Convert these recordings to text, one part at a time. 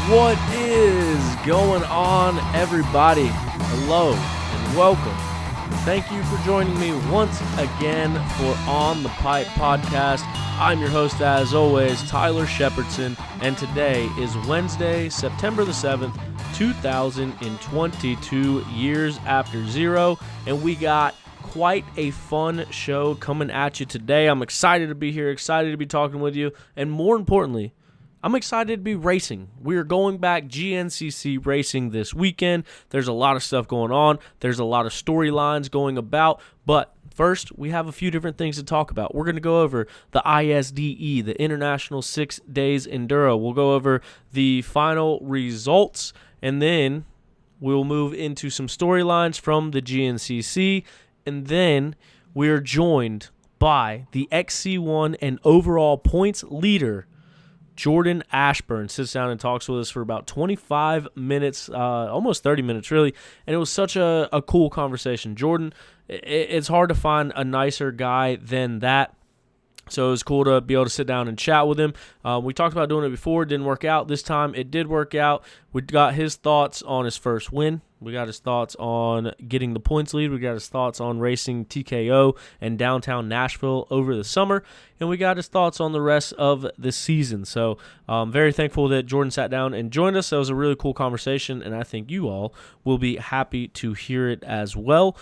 What is going on, everybody? Hello and welcome. Thank you for joining me once again for On the Pipe podcast. I'm your host, as always, Tyler Shepherdson, and today is Wednesday, September the 7th, 2022, years after zero, and we got quite a fun show coming at you today. I'm excited to be here, excited to be talking with you, and more importantly, I'm excited to be racing. We're going back GNCC racing this weekend. There's a lot of stuff going on. There's a lot of storylines going about, but first, we have a few different things to talk about. We're going to go over the ISDE, the International 6 Days Enduro. We'll go over the final results, and then we'll move into some storylines from the GNCC, and then we're joined by the XC1 and overall points leader, Jordan Ashburn. Sits down and talks with us for about 25 minutes, almost 30 minutes really, and it was such a cool conversation. Jordan, it's hard to find a nicer guy than that, so it was cool to be able to sit down and chat with him. We talked about doing it before, it didn't work out. This time it did work out. We got his thoughts on his first win. We got his thoughts on getting the points lead. We got his thoughts on racing TKO and downtown Nashville over the summer. And we got his thoughts on the rest of the season. So I'm very thankful that Jordan sat down and joined us. That was a really cool conversation, and I think you all will be happy to hear it as well.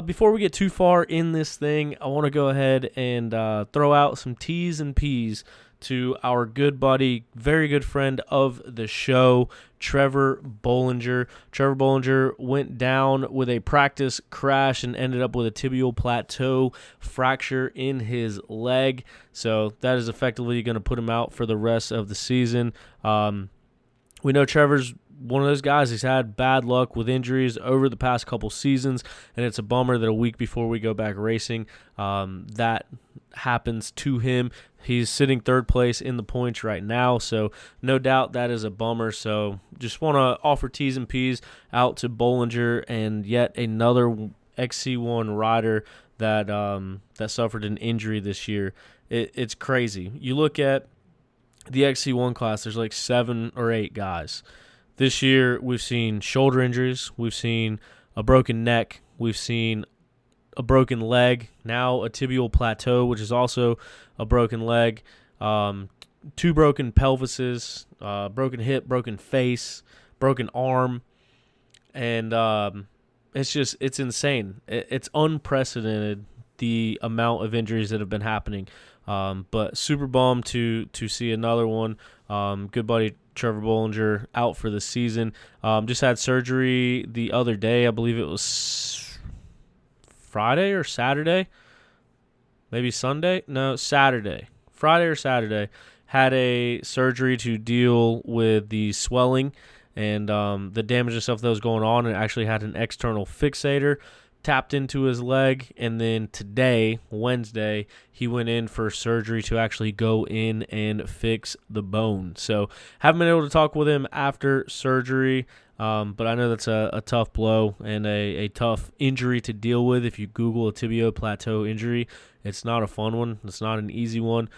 Before we get too far in this thing, I want to go ahead and throw out some T's and P's to our good buddy, very good friend of the show, Trevor Bollinger. Trevor Bollinger went down with a practice crash and ended up with a tibial plateau fracture in his leg. So that is effectively going to put him out for the rest of the season. We know Trevor's one of those guys. He's had bad luck with injuries over the past couple seasons, and it's a bummer that a week before we go back racing, that happens to him. He's sitting third place in the points right now, so no doubt that is a bummer. So just want to offer T's and P's out to Bollinger and yet another XC1 rider that that suffered an injury this year. It's crazy. You look at the XC1 class, there's like 7 or 8 guys. This year, we've seen shoulder injuries, we've seen a broken neck, we've seen a broken leg, now a tibial plateau, which is also a broken leg, 2 broken pelvises, broken hip, broken face, broken arm, and it's insane. It's unprecedented, the amount of injuries that have been happening, but super bummed to see another one. Good buddy Trevor Bollinger out for the season. Just had surgery the other day. I believe it was Friday or Saturday. Maybe Sunday? No, Saturday. Friday or Saturday. Had a surgery to deal with the swelling and the damage and stuff that was going on, and actually had an external fixator tapped into his leg, and then today, Wednesday, he went in for surgery to actually go in and fix the bone. So haven't been able to talk with him after surgery, but I know that's a tough blow and a tough injury to deal with. If you Google a tibio plateau injury, it's not a fun one. It's not an easy one.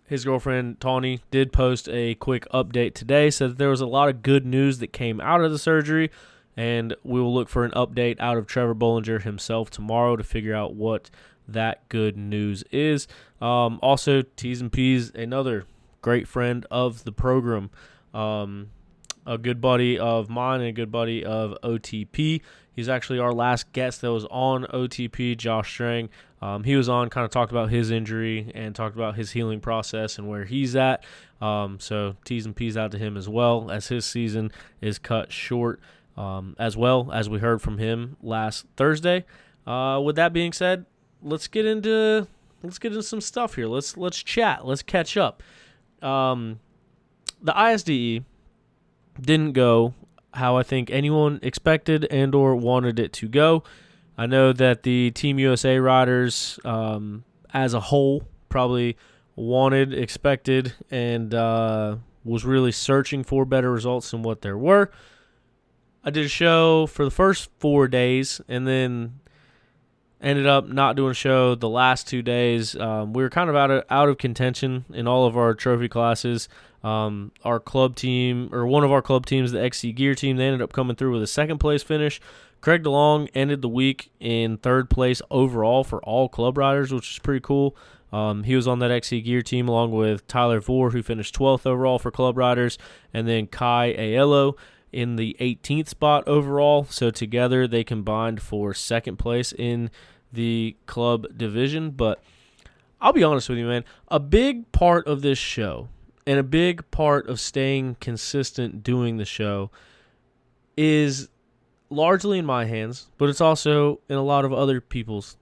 His girlfriend, Tawny, did post a quick update today, said that there was a lot of good news that came out of the surgery, and we will look for an update out of Trevor Bollinger himself tomorrow to figure out what that good news is. Also, T's and P's, another great friend of the program, a good buddy of mine and a good buddy of OTP. He's actually our last guest that was on OTP, Josh Strang. He was on, kind of talked about his injury and talked about his healing process and where he's at. So T's and P's out to him as well, as his season is cut short. As well as we heard from him last Thursday. With that being said, let's get into some stuff here. Let's chat. Let's catch up. The ISDE didn't go how I think anyone expected and or wanted it to go. I know that the Team USA riders, as a whole, probably wanted, expected, and was really searching for better results than what there were. I did a show for the first 4 days, and then ended up not doing a show the last 2 days. We were kind of out of contention in all of our trophy classes. Our club team, or one of our club teams, the XC Gear team, they ended up coming through with a second place finish. Craig DeLong ended the week in third place overall for all club riders, which is pretty cool. He was on that XC Gear team along with Tyler Vore, who finished 12th overall for club riders, and then Kai Aiello in the 18th spot overall. So together they combined for second place in the club division. But I'll be honest with you, man, a big part of this show and a big part of staying consistent doing the show is largely in my hands, but it's also in a lot of other people's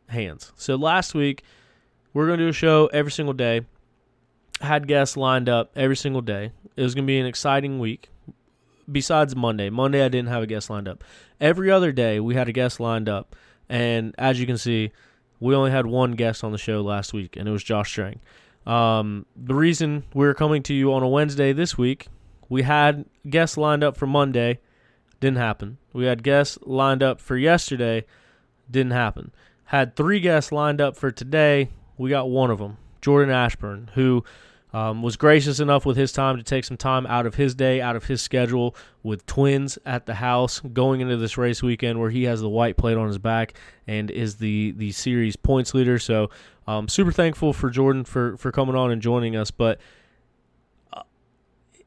hands. So last week, we're going to do a show every single day. I had guests lined up every single day. It was going to be an exciting week. Besides Monday. Monday, I didn't have a guest lined up. Every other day, we had a guest lined up. And as you can see, we only had one guest on the show last week, and it was Josh Strang. The reason we're coming to you on a Wednesday this week, we had guests lined up for Monday. Didn't happen. We had guests lined up for yesterday. Didn't happen. Had 3 guests lined up for today. We got one of them, Jordan Ashburn, who was gracious enough with his time to take some time out of his day, out of his schedule, with twins at the house, going into this race weekend where he has the white plate on his back and is the series points leader. So super thankful for Jordan for coming on and joining us, but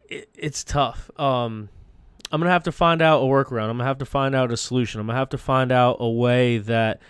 it's tough. I'm going to have to find out a workaround. I'm going to have to find out a solution. I'm going to have to find out a way that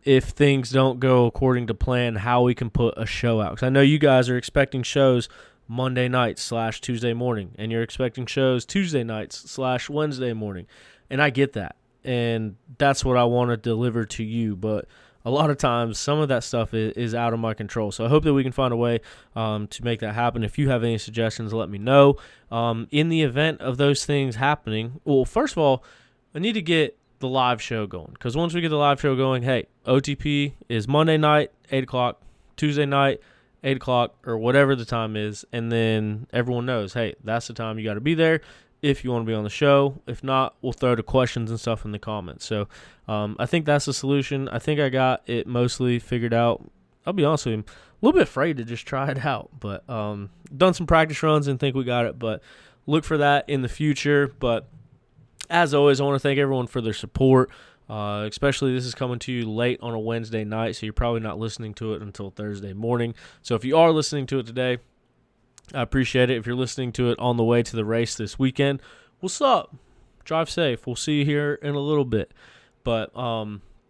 if things don't go according to plan, how we can put a show out. Because I know you guys are expecting shows Monday night / Tuesday morning, and you're expecting shows Tuesday nights / Wednesday morning. And I get that. And that's what I want to deliver to you. But a lot of times, some of that stuff is out of my control. So I hope that we can find a way to make that happen. If you have any suggestions, let me know. In the event of those things happening, well, first of all, I need to get the live show going. Because once we get the live show going, hey, OTP is Monday night, 8 o'clock, Tuesday night, 8 o'clock, or whatever the time is. And then everyone knows, hey, that's the time you got to be there if you want to be on the show. If not, we'll throw the questions and stuff in the comments. So I think that's the solution. I think I got it mostly figured out. I'll be honest with you, I'm a little bit afraid to just try it out. But done some practice runs and think we got it. But look for that in the future. But as always, I want to thank everyone for their support, especially this is coming to you late on a Wednesday night, so you're probably not listening to it until Thursday morning. So if you are listening to it today, I appreciate it. If you're listening to it on the way to the race this weekend, what's up? Drive safe. We'll see you here in a little bit. But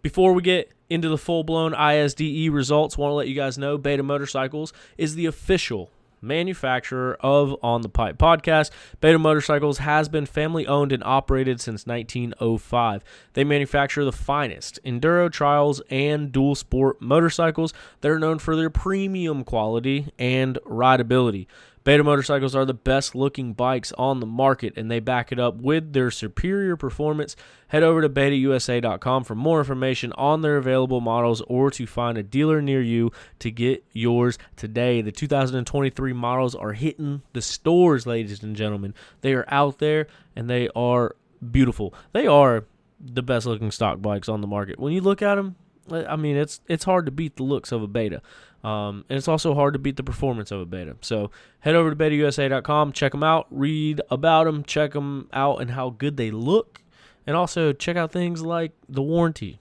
before we get into the full-blown ISDE results, I want to let you guys know Beta Motorcycles is the official manufacturer of On the Pipe podcast. Beta Motorcycles has been family owned and operated since 1905. They manufacture the finest enduro, trials, and dual sport motorcycles that are known for their premium quality and rideability. Beta Motorcycles are the best looking bikes on the market, and they back it up with their superior performance. Head over to betausa.com for more information on their available models or to find a dealer near you to get yours today. The 2023 models are hitting the stores, ladies and gentlemen. They are out there, and they are beautiful. They are the best looking stock bikes on the market. When you look at them, I mean, it's hard to beat the looks of a Beta. And it's also hard to beat the performance of a Beta. So head over to betausa.com, check them out, read about them, check them out and how good they look. And also check out things like the warranty.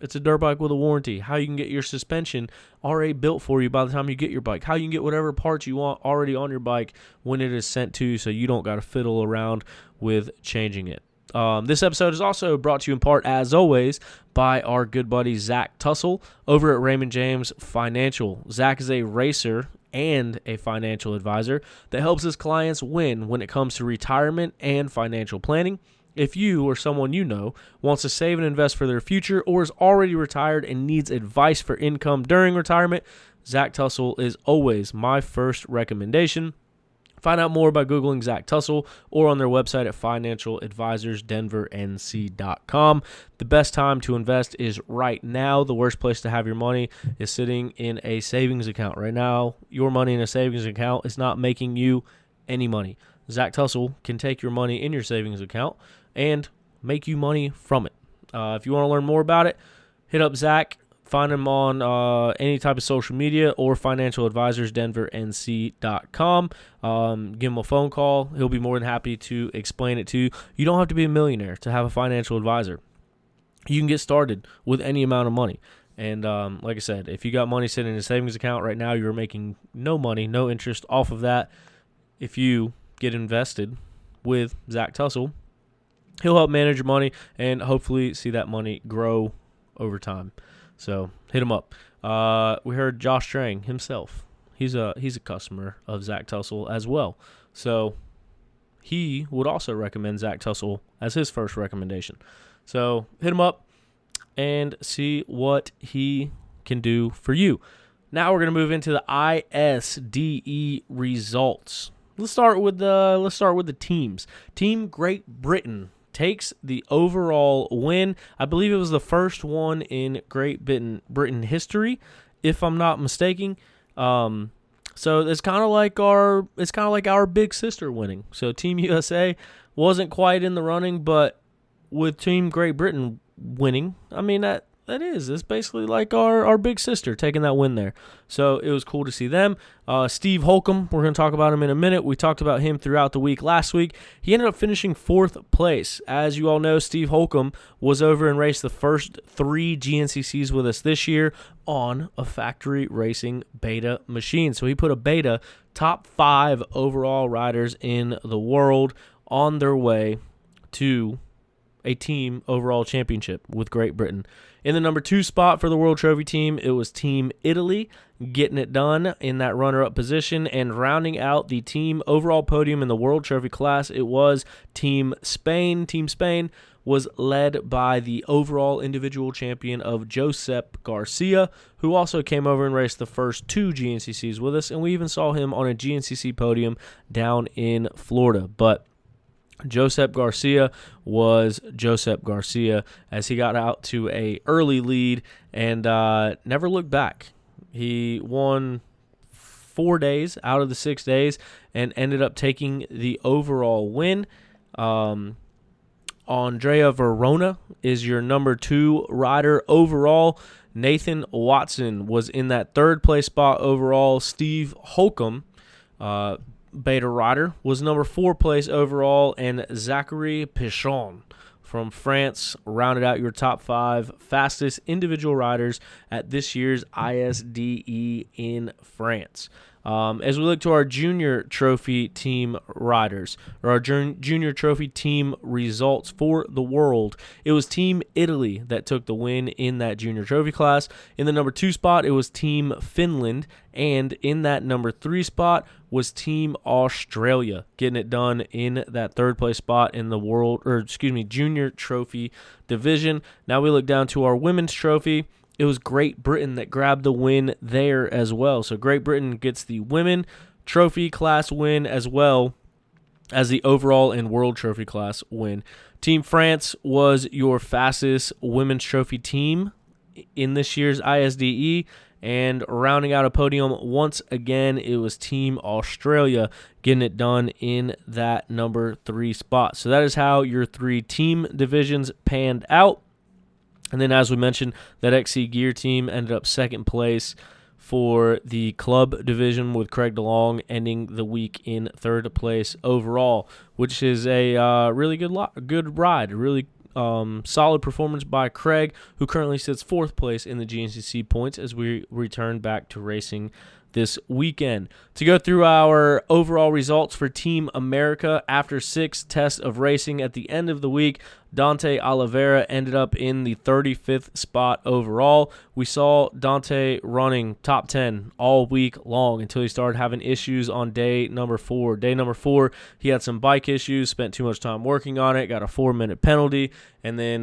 It's a dirt bike with a warranty. How you can get your suspension already built for you by the time you get your bike. How you can get whatever parts you want already on your bike when it is sent to you so you don't got to fiddle around with changing it. This episode is also brought to you in part, as always, by our good buddy Zach Tussle over at Raymond James Financial. Zach is a racer and a financial advisor that helps his clients win when it comes to retirement and financial planning. If you or someone you know wants to save and invest for their future or is already retired and needs advice for income during retirement, Zach Tussle is always my first recommendation. Find out more by Googling Zach Tussle or on their website at financialadvisorsdenvernc.com. The best time to invest is right now. The worst place to have your money is sitting in a savings account. Right now, your money in a savings account is not making you any money. Zach Tussle can take your money in your savings account and make you money from it. If you want to learn more about it, hit up Zach. Find him on any type of social media or financialadvisorsdenvernc.com. Give him a phone call. He'll be more than happy to explain it to you. You don't have to be a millionaire to have a financial advisor. You can get started with any amount of money. And like I said, if you got money sitting in a savings account right now, you're making no money, no interest off of that. If you get invested with Zach Tussle, he'll help manage your money and hopefully see that money grow over time. So hit him up. We heard Josh Strang himself. He's a customer of Zach Tussle as well. So he would also recommend Zach Tussle as his first recommendation. So hit him up and see what he can do for you. Now we're going to move into the ISDE results. Let's start with the teams. Team Great Britain takes the overall win. I believe it was the first one in Great Britain history, if I'm not mistaken. So it's kind of like our big sister winning. So Team USA wasn't quite in the running, but with Team Great Britain winning, I mean it's basically like our big sister taking that win there. So it was cool to see them. Steve Holcomb, we're going to talk about him in a minute. We talked about him throughout the week last week. He ended up finishing 4th place. As you all know, Steve Holcomb was over and raced the first 3 GNCCs with us this year on a factory racing beta machine. So he put a beta top 5 overall riders in the world on their way to a team overall championship with Great Britain. In the number 2 spot for the World Trophy team, it was Team Italy getting it done in that runner-up position, and rounding out the team overall podium in the World Trophy class, it was Team Spain. Team Spain was led by the overall individual champion of Josep Garcia, who also came over and raced the first 2 GNCCs with us, and we even saw him on a GNCC podium down in Florida. But Josep Garcia was Josep Garcia as he got out to a early lead and never looked back. He won 4 days out of the 6 days and ended up taking the overall win. Andrea Verona is your number 2 rider overall. Nathan Watson was in that 3rd place spot overall. Steve Holcomb, beta rider, was number 4 place overall, and Zachary Pichon from France rounded out your top 5 fastest individual riders at this year's ISDE in France. As we look to our junior trophy team riders, or our junior trophy team results for the world, it was Team Italy that took the win in that junior trophy class. In the number 2 spot, it was Team Finland, and in that number 3 spot was Team Australia, getting it done in that 3rd place spot in the junior trophy division. Now we look down to our women's trophy. It was Great Britain that grabbed the win there as well. So Great Britain gets the women trophy class win as well as the overall and world trophy class win. Team France was your fastest women's trophy team in this year's ISDE, and rounding out a podium once again, it was Team Australia getting it done in that number 3 spot. So that is how your 3 team divisions panned out. And then, as we mentioned, that XC Gear team ended up 2nd place for the club division, with Craig DeLong ending the week in 3rd place overall, which is a really good ride, a really solid performance by Craig, who currently sits 4th place in the GNCC points as we return back to racing this weekend. To go through our overall results for Team America after 6 tests of racing at the end of the week, Dante Oliveira ended up in the 35th spot overall. We saw Dante running top 10 all week long until he started having issues on day number 4. Day number 4, he had some bike issues, spent too much time working on it, got a 4-minute penalty, and then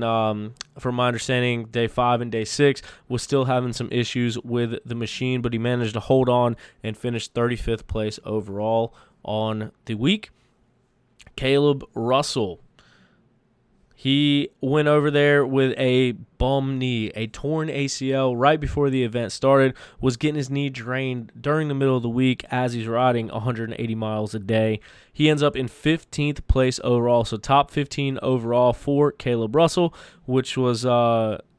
from my understanding, day 5 and day 6 was still having some issues with the machine, but he managed to hold on and finish 35th place overall on the week. Caleb Russell, he went over there with a bum knee, a torn ACL right before the event started, was getting his knee drained during the middle of the week as he's riding 180 miles a day. He ends up in 15th place overall, so top 15 overall for Caleb Russell, which was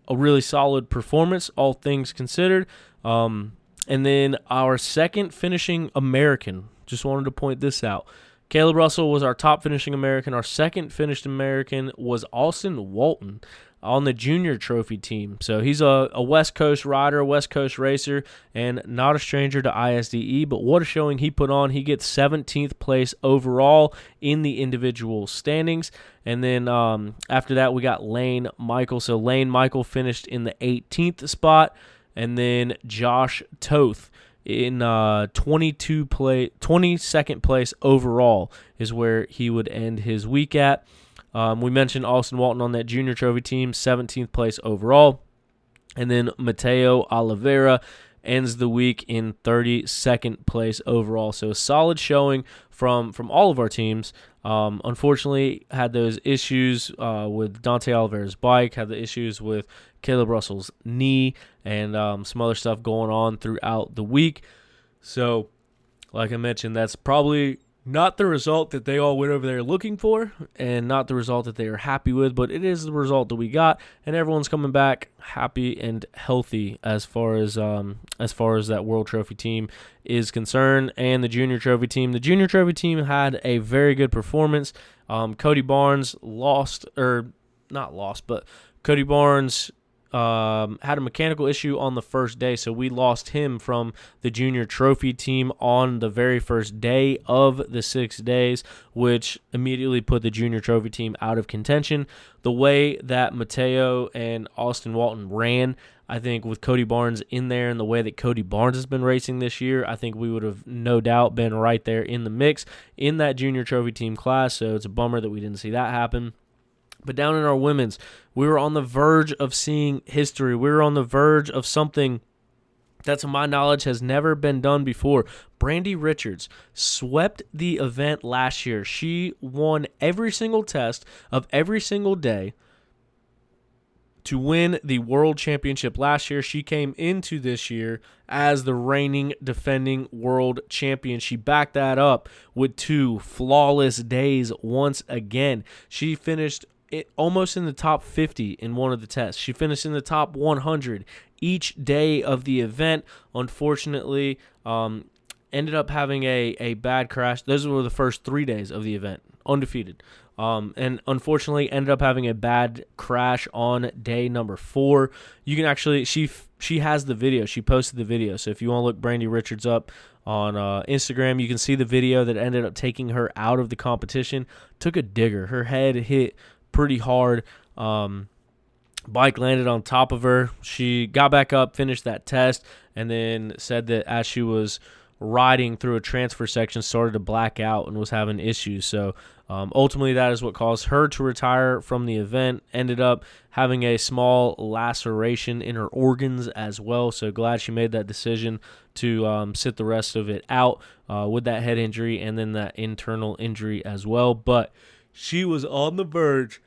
a really solid performance, all things considered. And then our second finishing American, just wanted to point this out. Caleb Russell was our top finishing American. Our second finished American was Austin Walton on the junior trophy team. So he's a West Coast rider, West Coast racer, and not a stranger to ISDE, but what a showing he put on. He gets 17th place overall in the individual standings. And then after that, we got Lane Michael. So Lane Michael finished in the 18th spot, and then Josh Toth in 22nd place overall is where he would end his week at. We mentioned Austin Walton on that junior trophy team, 17th place overall. And then Mateo Oliveira ends the week in 32nd place overall. So a solid showing from all of our teams. Unfortunately, had those issues with Dante Oliveira's bike, had the issues with Caleb Russell's knee, and some other stuff going on throughout the week. So, like I mentioned, that's probably not the result that they all went over there looking for, and not the result that they are happy with, but it is the result that we got, and everyone's coming back happy and healthy as far as that World Trophy team is concerned, and the Junior Trophy team. The Junior Trophy team had a very good performance. Cody Barnes Cody Barnes had a mechanical issue on the first day, so we lost him from the junior trophy team on the very first day of the 6 days, which immediately put the junior trophy team out of contention. The way that Mateo and Austin Walton ran, I think with Cody Barnes in there and the way that Cody Barnes has been racing this year, I think we would have no doubt been right there in the mix in that junior trophy team class, so it's a bummer that we didn't see that happen. But down in our women's, we were on the verge of seeing history. We were on the verge of something that, to my knowledge, has never been done before. Brandy Richards swept the event last year. She won every single test of every single day to win the World Championship last year. She came into this year as the reigning defending world champion. She backed that up with 2 flawless days once again. She finished almost in the top 50 in one of the tests. She finished in the top 100 each day of the event. Unfortunately, ended up having a bad crash. Those were the first 3 days of the event, undefeated. And unfortunately ended up having a bad crash on day number 4. You can actually, she has the video. She posted the video. So if you want to look Brandy Richards up on Instagram, you can see the video that ended up taking her out of the competition. Took a digger. Her head hit pretty hard. Bike landed on top of her. She got back up, finished that test, and then said that as she was riding through a transfer section, started to black out and was having issues. So ultimately, that is what caused her to retire from the event. Ended up having a small laceration in her organs as well. So glad she made that decision to sit the rest of it out with that head injury and then that internal injury as well. But she was on the verge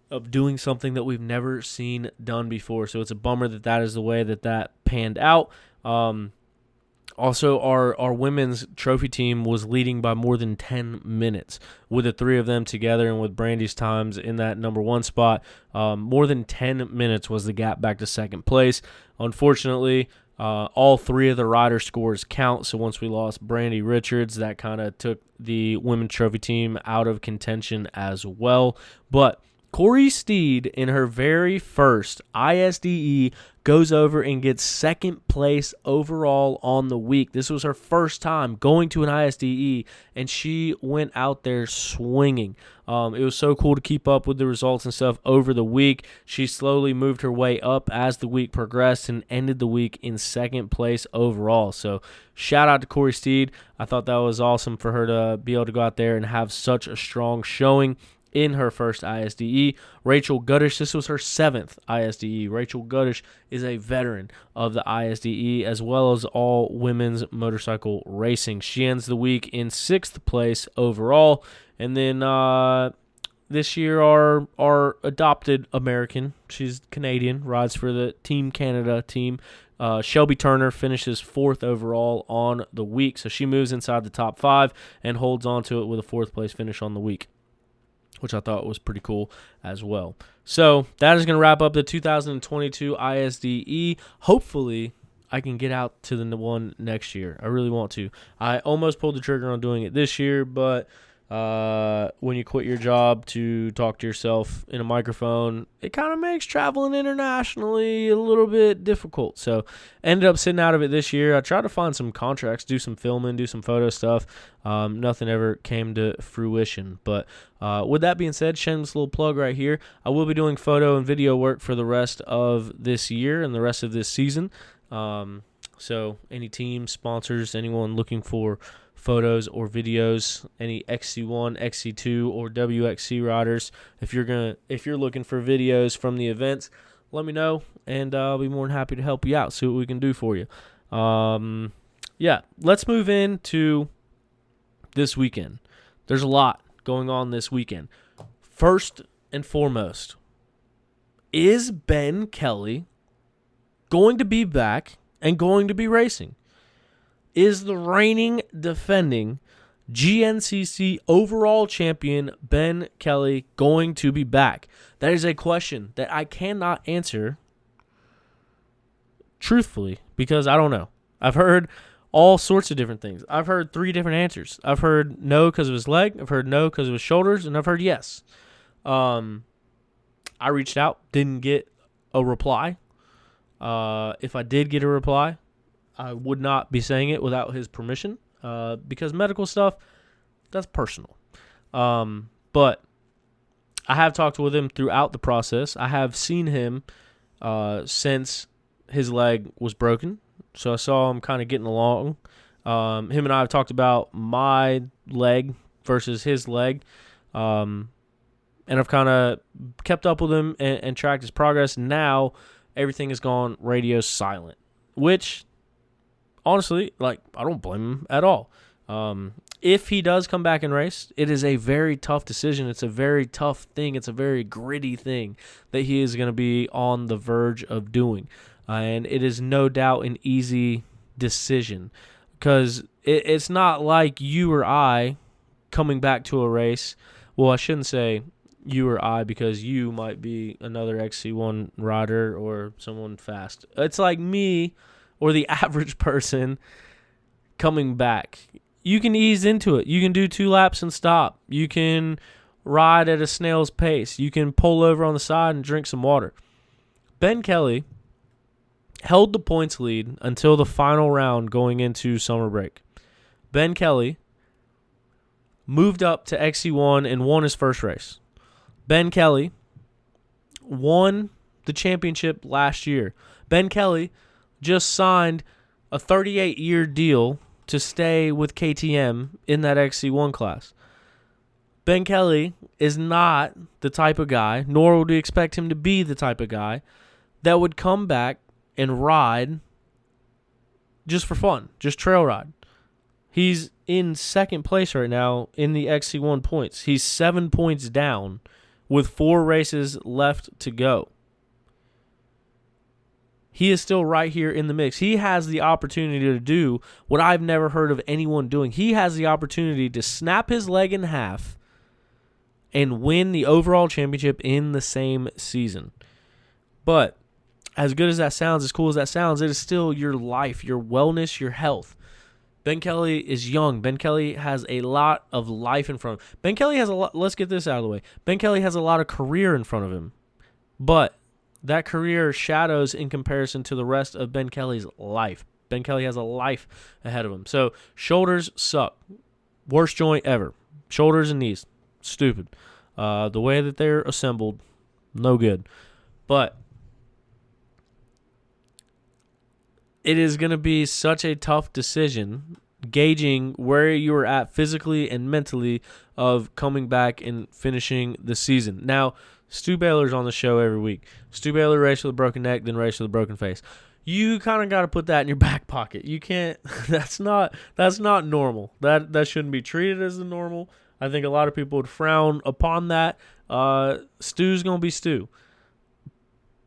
of doing something that we've never seen done before. So it's a bummer that is the way that panned out. Also, our women's trophy team was leading by more than 10 minutes with the 3 of them together, and with Brandy's times in that number 1 spot. More than 10 minutes was the gap back to second place. Unfortunately, all 3 of the rider scores count, so once we lost Brandy Richards, that kind of took the women's trophy team out of contention as well. But Corey Steed, in her very first ISDE, goes over and gets second place overall on the week. This was her first time going to an ISDE, and she went out there swinging. It was so cool to keep up with the results and stuff over the week. She slowly moved her way up as the week progressed and ended the week in second place overall. So shout out to Corey Steed. I thought that was awesome for her to be able to go out there and have such a strong showing in her first ISDE. Rachel Guddish, this was her 7th ISDE. Rachel Guddish is a veteran of the ISDE as well as all women's motorcycle racing. She ends the week in 6th place overall. And then this year our adopted American, she's Canadian, rides for the Team Canada team. Shelby Turner finishes 4th overall on the week. So she moves inside the top 5 and holds on to it with a 4th place finish on the week. which I thought was pretty cool as well. So that is going to wrap up the 2022 ISDE. Hopefully, I can get out to the one next year. I really want to. I almost pulled the trigger on doing it this year, but when you quit your job to talk to yourself in a microphone, it kind of makes traveling internationally a little bit difficult. So ended up sitting out of it this year. I tried to find some contracts, do some filming, do some photo stuff. Nothing ever came to fruition. But with that being said, shameless little plug right here. I will be doing photo and video work for the rest of this year and the rest of this season. So any team, sponsors, anyone looking for photos or videos, any XC1, XC2, or WXC riders, if you're looking for videos from the events, let me know, and I'll be more than happy to help you out, see what we can do for you. Yeah, let's move into this weekend. There's a lot going on this weekend. First and foremost, is Ben Kelly going to be back and going to be racing? Is the reigning, defending GNCC overall champion Ben Kelly going to be back? That is a question that I cannot answer truthfully because I don't know. I've heard all sorts of different things. I've heard 3 different answers. I've heard no because of his leg. I've heard no because of his shoulders. And I've heard yes. I reached out, didn't get a reply. If I did get a reply, I would not be saying it without his permission because medical stuff, that's personal. But I have talked with him throughout the process. I have seen him since his leg was broken. So I saw him kind of getting along. Him and I have talked about my leg versus his leg. And I've kind of kept up with him and tracked his progress. Now everything has gone radio silent, which honestly, I don't blame him at all. If he does come back and race, it is a very tough decision. It's a very tough thing. It's a very gritty thing that he is going to be on the verge of doing. And it is no doubt an easy decision because it's not like you or I coming back to a race. Well, I shouldn't say you or I because you might be another XC1 rider or someone fast. It's like me or the average person coming back. You can ease into it. You can do 2 laps and stop. You can ride at a snail's pace. You can pull over on the side and drink some water. Ben Kelly held the points lead until the final round going into summer break. Ben Kelly moved up to XC1 and won his first race. Ben Kelly won the championship last year. Ben Kelly just signed a 38-year deal to stay with KTM in that XC1 class. Ben Kelly is not the type of guy, nor would we expect him to be the type of guy, that would come back and ride just for fun, just trail ride. He's in second place right now in the XC1 points. He's 7 points down with 4 races left to go. He is still right here in the mix. He has the opportunity to do what I've never heard of anyone doing. He has the opportunity to snap his leg in half and win the overall championship in the same season. But as good as that sounds, as cool as that sounds, it is still your life, your wellness, your health. Ben Kelly is young. Ben Kelly has a lot of life in front of him. Ben Kelly has a lot. Let's get this out of the way. Ben Kelly has a lot of career in front of him. But that career shadows in comparison to the rest of Ben Kelly's life. Ben Kelly has a life ahead of him. So shoulders suck. Worst joint ever. Shoulders and knees. Stupid. The way that they're assembled, no good. But it is going to be such a tough decision gauging where you are at physically and mentally of coming back and finishing the season. Now, Stu Baylor's on the show every week. Stu Baylor raced with a broken neck, then raced with a broken face. You kind of got to put that in your back pocket. You can't. That's not normal. That shouldn't be treated as the normal. I think a lot of people would frown upon that. Stu's gonna be Stu.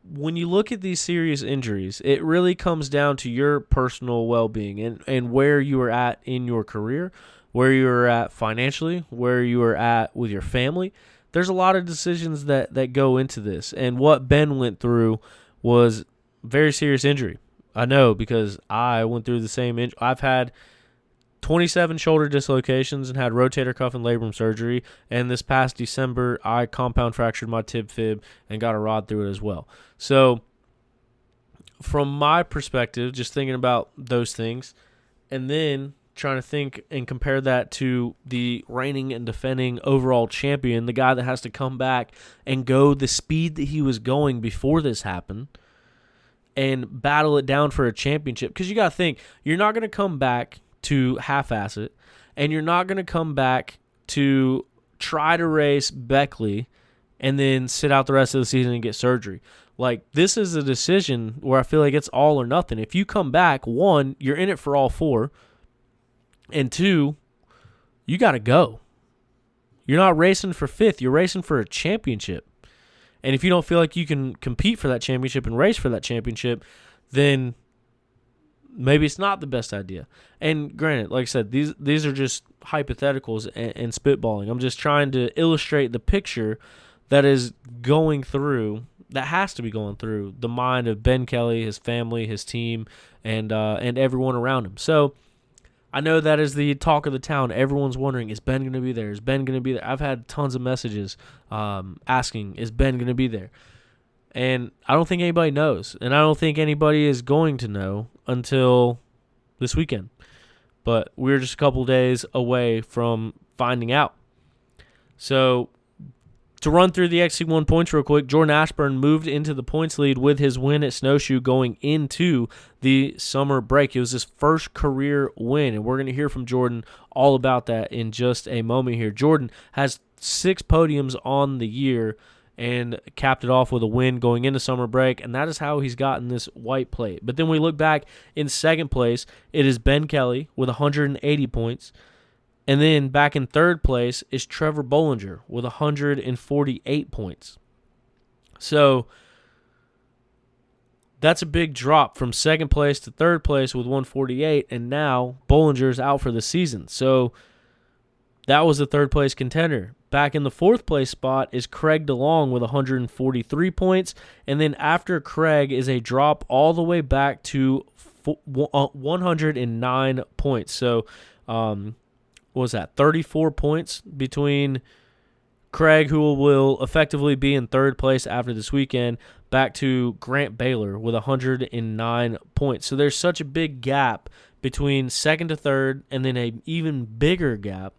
When you look at these serious injuries, it really comes down to your personal well-being and where you are at in your career, where you are at financially, where you are at with your family. there's a lot of decisions that go into this. And what Ben went through was very serious injury. I know, because I went through the same injury. I've had 27 shoulder dislocations and had rotator cuff and labrum surgery. And this past December, I compound fractured my tib fib and got a rod through it as well. So from my perspective, just thinking about those things, and then trying to think and compare that to the reigning and defending overall champion, the guy that has to come back and go the speed that he was going before this happened and battle it down for a championship. Because you got to think, you're not going to come back to half-ass it, and you're not going to come back to try to race Beckley and then sit out the rest of the season and get surgery. Like, this is a decision where I feel like it's all or nothing. If you come back, one, you're in it for all four, and two, you got to go. You're not racing for fifth. You're racing for a championship. And if you don't feel like you can compete for that championship and race for that championship, then maybe it's not the best idea. And granted, like I said, these are just hypotheticals and spitballing. I'm just trying to illustrate the picture that is going through, that has to be going through the mind of Ben Kelly, his family, his team, and everyone around him. So I know that is the talk of the town. Everyone's wondering, is Ben going to be there? Is Ben going to be there? I've had tons of messages asking, is Ben going to be there? And I don't think anybody knows. And I don't think anybody is going to know until this weekend. But we're just a couple days away from finding out. So to run through the XC1 points real quick, Jordan Ashburn moved into the points lead with his win at Snowshoe going into the summer break. It was his first career win, and we're going to hear from Jordan all about that in just a moment here. Jordan has 6 podiums on the year and capped it off with a win going into summer break, and that is how he's gotten this white plate. But then we look back in second place, it is Ben Kelly with 180 points. And then back in third place is Trevor Bollinger with 148 points. So that's a big drop from second place to third place with 148, and now Bollinger's out for the season. So that was the third place contender. Back in the fourth place spot is Craig DeLong with 143 points, and then after Craig is a drop all the way back to 109 points. So, what was that, 34 points between Craig, who will effectively be in third place after this weekend, back to Grant Baylor with 109 points. So there's such a big gap between second to third, and then an even bigger gap.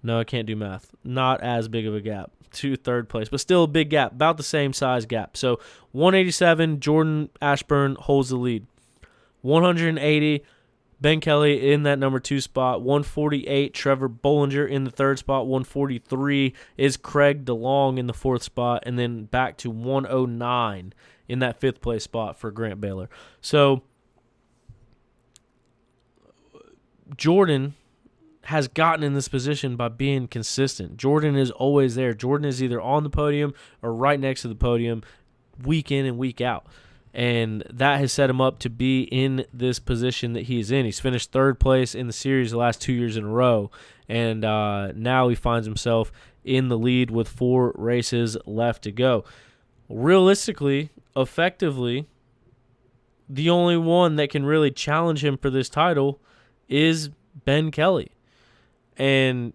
No, I can't do math. Not as big of a gap to third place, but still a big gap, about the same size gap. So 187, Jordan Ashburn holds the lead. 180, Ben Kelly in that number 2 spot. 148, Trevor Bollinger in the third spot. 143 is Craig DeLong in the fourth spot. And then back to 109 in that fifth place spot for Grant Baylor. So Jordan has gotten in this position by being consistent. Jordan is always there. Jordan is either on the podium or right next to the podium week in and week out. And that has set him up to be in this position that he's in. He's finished third place in the series the last 2 years in a row. And now he finds himself in the lead with 4 races left to go. Realistically, effectively, the only one that can really challenge him for this title is Ben Kelly. And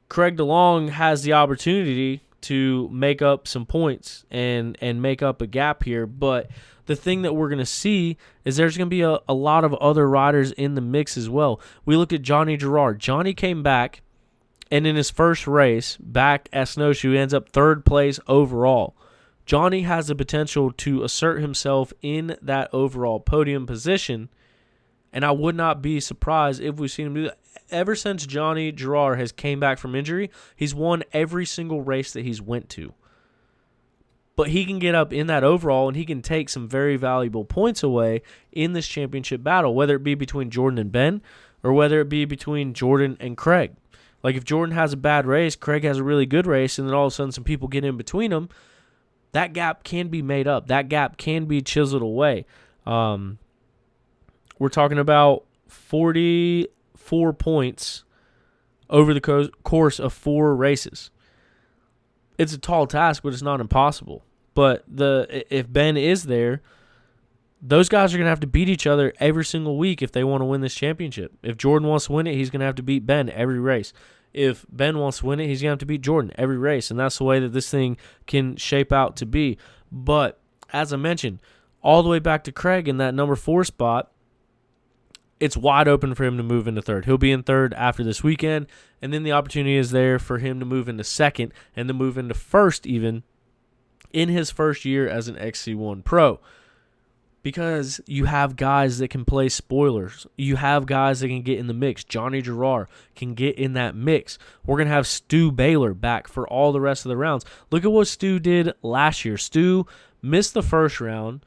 Craig DeLong has the opportunity to make up some points and make up a gap here. But the thing that we're going to see is there's going to be a lot of other riders in the mix as well. We look at Johnny Girard. Johnny came back, and in his first race back at Snowshoe, he ends up third place overall. Johnny has the potential to assert himself in that overall podium position, and I would not be surprised if we've seen him do that. Ever since Johnny Girard has came back from injury, he's won every single race that he's went to. But he can get up in that overall, and he can take some very valuable points away in this championship battle, whether it be between Jordan and Ben or whether it be between Jordan and Craig. Like if Jordan has a bad race, Craig has a really good race, and then all of a sudden some people get in between them, that gap can be made up. That gap can be chiseled away. We're talking about 44 points over the course of 4 races. It's a tall task, but it's not impossible. But if Ben is there, those guys are going to have to beat each other every single week if they want to win this championship. If Jordan wants to win it, he's going to have to beat Ben every race. If Ben wants to win it, he's going to have to beat Jordan every race. And that's the way that this thing can shape out to be. But as I mentioned, all the way back to Craig in that number 4 spot, it's wide open for him to move into third. He'll be in third after this weekend, and then the opportunity is there for him to move into second and to move into first even in his first year as an XC1 Pro. Because you have guys that can play spoilers. You have guys that can get in the mix. Johnny Gerard can get in that mix. We're going to have Stu Baylor back for all the rest of the rounds. Look at what Stu did last year. Stu missed the first round,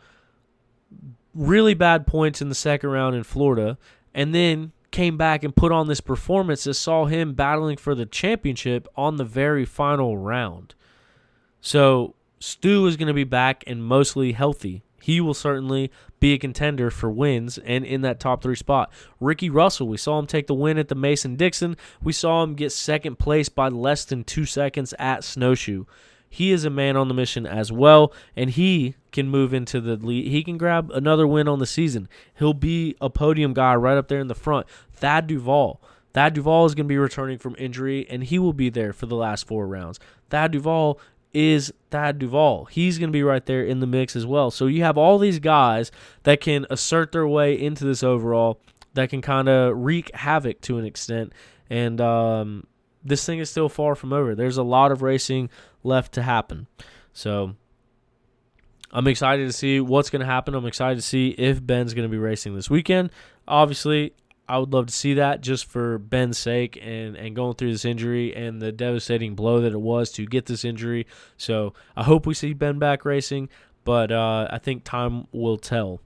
really bad points in the second round in Florida, and then came back and put on this performance that saw him battling for the championship on the very final round. So Stu is going to be back and mostly healthy. He will certainly be a contender for wins and in that top 3 spot. Ricky Russell, we saw him take the win at the Mason-Dixon. We saw him get second place by less than 2 seconds at Snowshoe. He is a man on the mission as well, and he can move into the lead. He can grab another win on the season. He'll be a podium guy right up there in the front. Thad Duvall. Thad Duvall is going to be returning from injury, and he will be there for the last 4 rounds. Thad Duvall is Thad Duvall. He's going to be right there in the mix as well. So you have all these guys that can assert their way into this overall, that can kind of wreak havoc to an extent. And this thing is still far from over. There's a lot of racing left to happen. So I'm excited to see what's going to happen. I'm excited to see if Ben's going to be racing this weekend. Obviously, I would love to see that just for Ben's sake and going through this injury and the devastating blow that it was to get this injury. So I hope we see Ben back racing, but I think time will tell,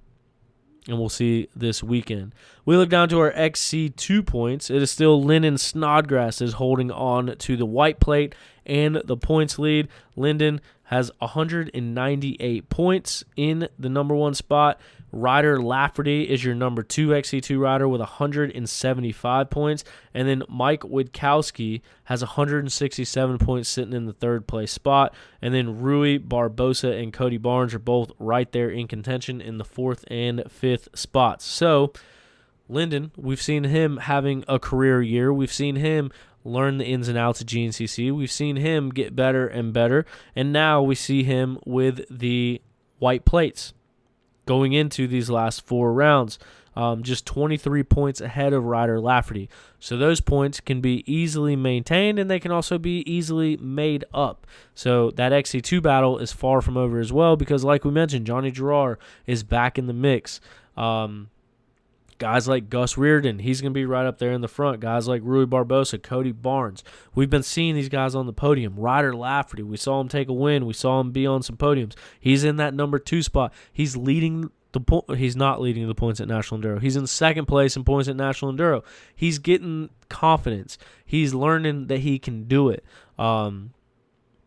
and we'll see this weekend. We look down to our XC2 points. It is still Lyndon Snodgrass is holding on to the white plate and the points lead. Lyndon has 198 points in the number 1 spot. Ryder Lafferty is your number 2 XC2 rider with 175 points. And then Mike Witkowski has 167 points sitting in the 3rd place spot. And then Rui Barbosa and Cody Barnes are both right there in contention in the 4th and 5th spots. So Lyndon, we've seen him having a career year. We've seen him learn the ins and outs of GNCC. We've seen him get better and better. And now we see him with the white plates going into these last 4 rounds, just 23 points ahead of Ryder Lafferty. So those points can be easily maintained, and they can also be easily made up. So that XC2 battle is far from over as well because, like we mentioned, Johnny Gerard is back in the mix. Guys like Gus Reardon, he's going to be right up there in the front. Guys like Rui Barbosa, Cody Barnes. We've been seeing these guys on the podium. Ryder Lafferty, we saw him take a win. We saw him be on some podiums. He's in that number 2 spot. He's leading he's not leading the points at National Enduro. He's in 2nd place in points at National Enduro. He's getting confidence. He's learning that he can do it.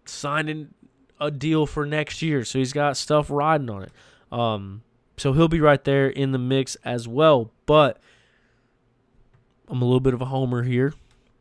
Signing a deal for next year, so he's got stuff riding on it. So he'll be right there in the mix as well. But I'm a little bit of a homer here.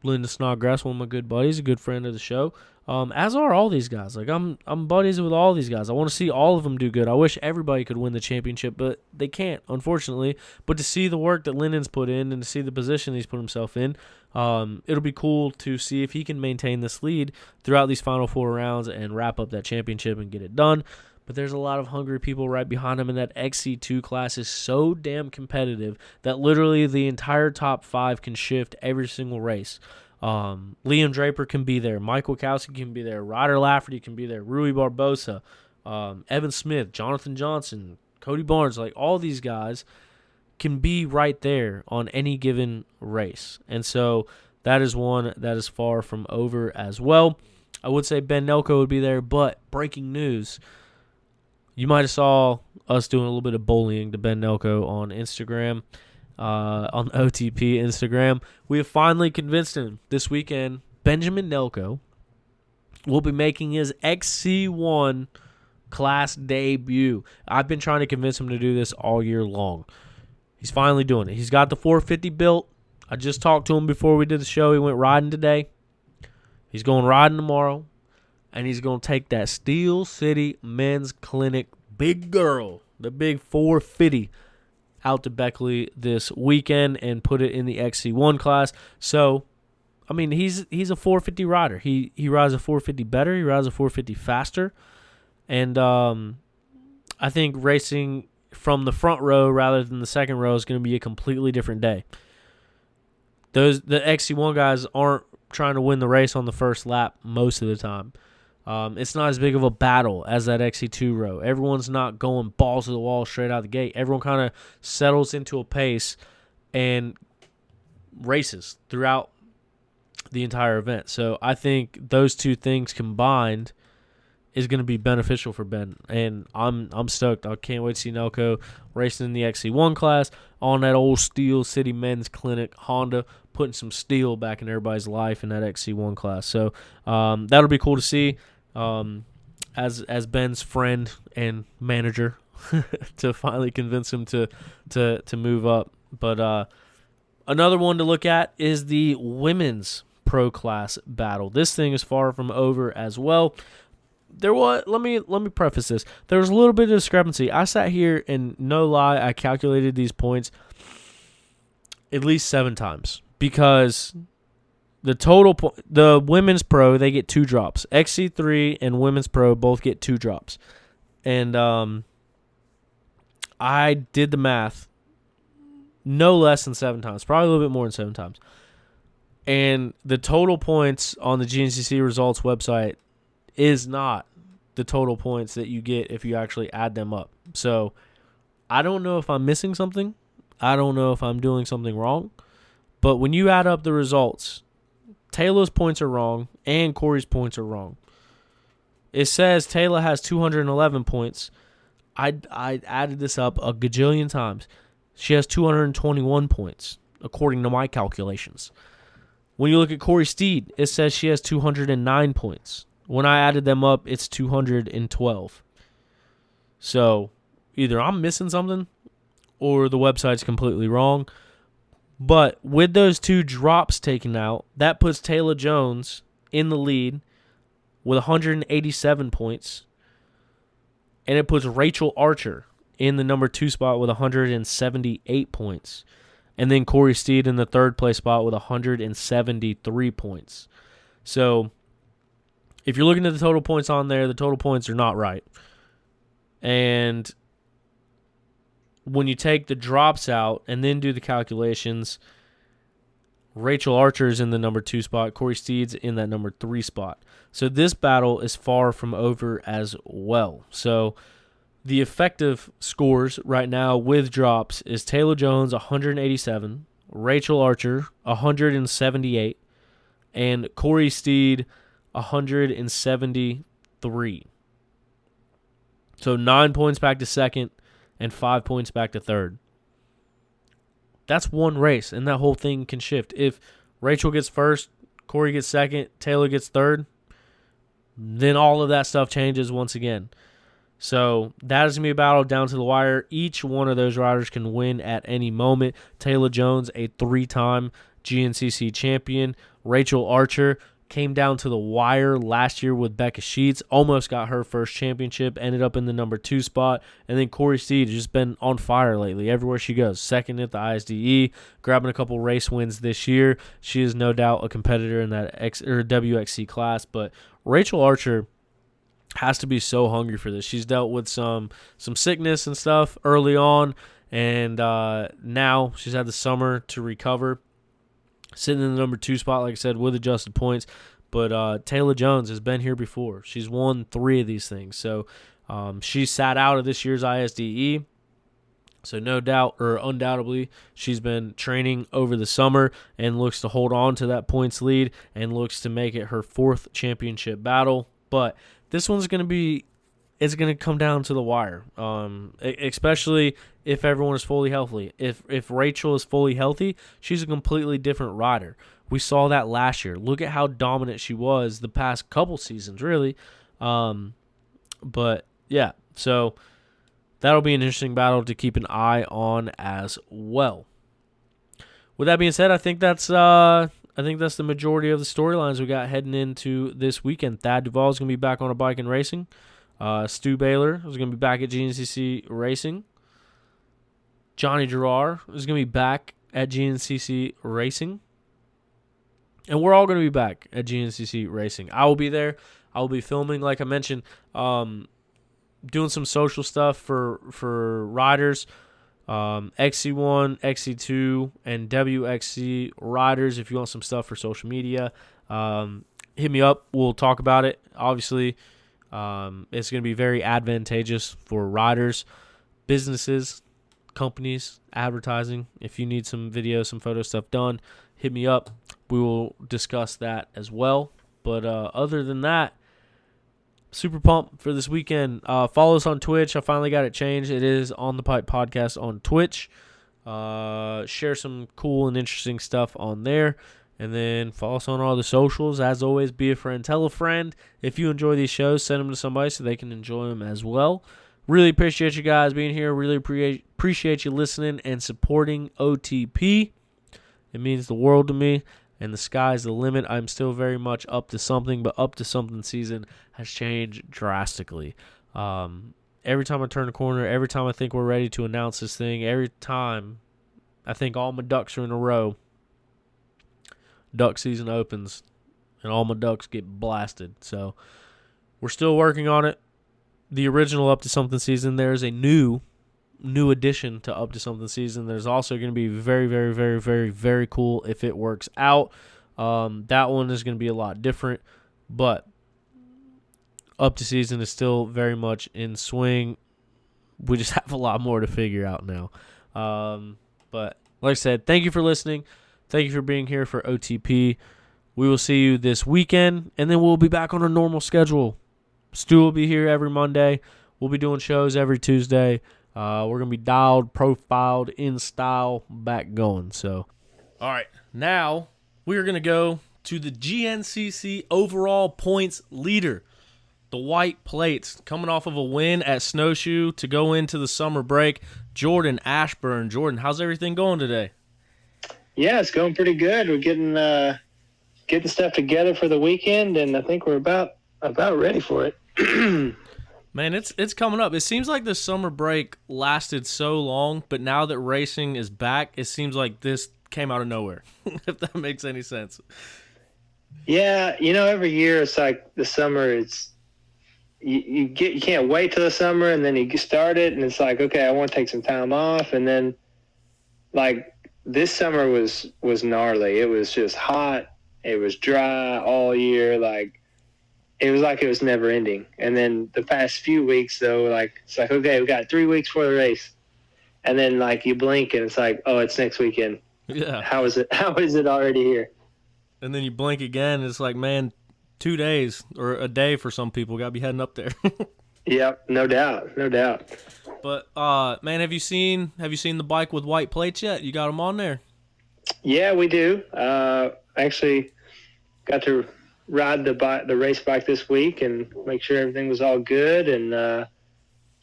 Lyndon Snodgrass, one of my good buddies, a good friend of the show. As are all these guys. Like I'm buddies with all these guys. I want to see all of them do good. I wish everybody could win the championship, but they can't, unfortunately. But to see the work that Lyndon's put in and to see the position he's put himself in, it'll be cool to see if he can maintain this lead throughout these final 4 rounds and wrap up that championship and get it done. But there's a lot of hungry people right behind him, and that XC2 class is so damn competitive that literally the entire top 5 can shift every single race. Liam Draper can be there. Mike Witkowski can be there. Ryder Lafferty can be there. Rui Barbosa, Evan Smith, Jonathan Johnson, Cody Barnes. Like, all these guys can be right there on any given race. And so that is one that is far from over as well. I would say Ben Nelko would be there, but breaking news, you might have saw us doing a little bit of bullying to Ben Nelko on Instagram, on OTP Instagram. We have finally convinced him this weekend. Benjamin Nelko will be making his XC1 class debut. I've been trying to convince him to do this all year long. He's finally doing it. He's got the 450 built. I just talked to him before we did the show. He went riding today. He's going riding tomorrow. And he's going to take that Steel City Men's Clinic big girl, the big 450, out to Beckley this weekend and put it in the XC1 class. So, I mean, he's a 450 rider. He rides a 450 better. He rides a 450 faster. And I think racing from the front row rather than the second row is going to be a completely different day. The XC1 guys aren't trying to win the race on the first lap most of the time. It's not as big of a battle as that XC2 row. Everyone's not going balls to the wall straight out the gate. Everyone kind of settles into a pace and races throughout the entire event. So I think those two things combined is going to be beneficial for Ben, and I'm stoked. I can't wait to see Nelco racing in the XC1 class on that old Steel City Men's Clinic Honda, putting some steel back in everybody's life in that XC1 class. So that'll be cool to see as Ben's friend and manager to finally convince him to move up. But another one to look at is the women's pro class battle. This thing is far from over as well. Let me preface this. There was a little bit of discrepancy. I sat here and no lie, I calculated these points at least 7 times because the women's pro, they get 2 drops. XC3 and women's pro both get 2 drops. And I did the math no less than 7 times, probably a little bit more than 7 times. And the total points on the GNCC results website is not the total points that you get if you actually add them up. So I don't know if I'm missing something. I don't know if I'm doing something wrong. But when you add up the results, Taylor's points are wrong and Corey's points are wrong. It says Taylor has 211 points. I added this up a gajillion times. She has 221 points, according to my calculations. When you look at Corey Steed, it says she has 209 points. When I added them up, it's 212. So either I'm missing something or the website's completely wrong. But with those 2 drops taken out, that puts Taylor Jones in the lead with 187 points. And it puts Rachel Archer in the number 2 spot with 178 points. And then Corey Steed in the 3rd place spot with 173 points. So if you're looking at the total points on there, the total points are not right. And when you take the drops out and then do the calculations, Rachel Archer is in the number 2 spot. Corey Steed's in that number 3 spot. So this battle is far from over as well. So the effective scores right now with drops is Taylor Jones, 187, Rachel Archer, 178, and Corey Steed, 173. So 9 points back to second and 5 points back to third. That's one race, and that whole thing can shift. If Rachel gets first, Corey gets second, Taylor gets third, then all of that stuff changes once again. So that is going to be a battle down to the wire. Each one of those riders can win at any moment. Taylor Jones, a 3-time GNCC champion. Rachel Archer came down to the wire last year with Becca Sheets, almost got her first championship, ended up in the number 2 spot. And then Corey Steed has just been on fire lately everywhere she goes. Second at the ISDE, grabbing a couple race wins this year. She is no doubt a competitor in that WXC class. But Rachel Archer has to be so hungry for this. She's dealt with some sickness and stuff early on, and now she's had the summer to recover. Sitting in the number 2 spot, like I said, with adjusted points. But Taylor Jones has been here before. She's won 3 of these things. So she sat out of this year's ISDE. So no doubt, or undoubtedly, she's been training over the summer and looks to hold on to that points lead and looks to make it her 4th championship battle. But this one's going to be, it's going to come down to the wire, especially if everyone is fully healthy. If Rachel is fully healthy, she's a completely different rider. We saw that last year. Look at how dominant she was the past couple seasons, really. But, yeah, so that'll be an interesting battle to keep an eye on as well. with that being said, I think that's the majority of the storylines we got heading into this weekend. Thad Duvall is going to be back on a bike and racing. Stu Baylor is going to be back at GNCC Racing. Johnny Gerard is going to be back at GNCC Racing. And we're all going to be back at GNCC Racing. I will be there. I will be filming, like I mentioned, doing some social stuff for riders, XC1, XC2, and WXC riders. If you want some stuff for social media, hit me up. We'll talk about it. Obviously, it's going to be very advantageous for riders, businesses, companies, advertising. If you need some video, some photo stuff done, hit me up. We will discuss that as well. But other than that, super pumped for this weekend. Follow us on Twitch. I finally got it changed. It is On the Pipe Podcast on Twitch. Share some cool and interesting stuff on there. And then follow us on all the socials. As always, be a friend, tell a friend. If you enjoy these shows, send them to somebody so they can enjoy them as well. Really appreciate you guys being here. Really appreciate you listening and supporting OTP. It means the world to me. And the sky's the limit. I'm still very much up to something, but up to something season has changed drastically. Every time I turn a corner, every time I think we're ready to announce this thing, every time I think all my ducks are in a row, duck season opens and all my ducks get blasted. So we're still working on it. The original Up to Something season, there's a new addition to Up to Something season. There's also going to be very, very, very, very, very cool if it works out. That one is going to be a lot different, but Up to season is still very much in swing. We just have a lot more to figure out now. But like I said, thank you for listening. Thank you for being here for OTP. We will see you this weekend, and then we'll be back on a normal schedule. Stu will be here every Monday. We'll be doing shows every Tuesday. We're going to be dialed, profiled, in style, back going. So, all right, now we're going to go to the GNCC overall points leader, the White Plates, coming off of a win at Snowshoe to go into the summer break, Jordan Ashburn. Jordan, how's everything going today? Yeah, it's going pretty good. We're getting stuff together for the weekend, and I think we're about ready for it. Man, it's coming up. It seems like the summer break lasted so long, but now that racing is back, it seems like this came out of nowhere, if that makes any sense. Yeah, every year it's like the summer, you can't wait till the summer, and then you start it, and it's like, okay, I want to take some time off, and then like this summer was gnarly. It was just hot. It was dry all year. It was never ending. And then the past few weeks, though, it's like, okay, we got 3 weeks for the race. And then, you blink, and it's like, oh, it's next weekend. Yeah. How is it already here? And then you blink again, and it's like, man, 2 days or a day for some people. Got to be heading up there. Yep, no doubt. But, man, have you seen the bike with white plates yet? You got them on there? Yeah, we do. Actually got to ride the race bike this week and make sure everything was all good, and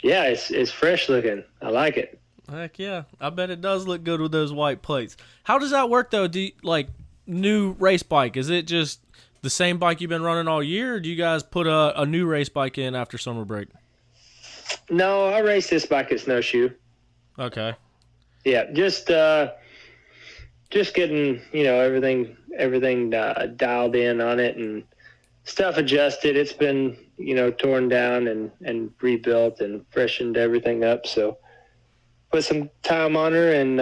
yeah, it's fresh looking. I like it. Heck yeah, I bet it does look good with those white plates. How does that work though? Do you, new race bike, is it just the same bike you've been running all year, or do you guys put a new race bike in after summer break? No, I raced this bike at Snowshoe. Okay. Yeah, just getting everything dialed in on it and stuff adjusted. It's been torn down and rebuilt and freshened everything up. So put some time on her, and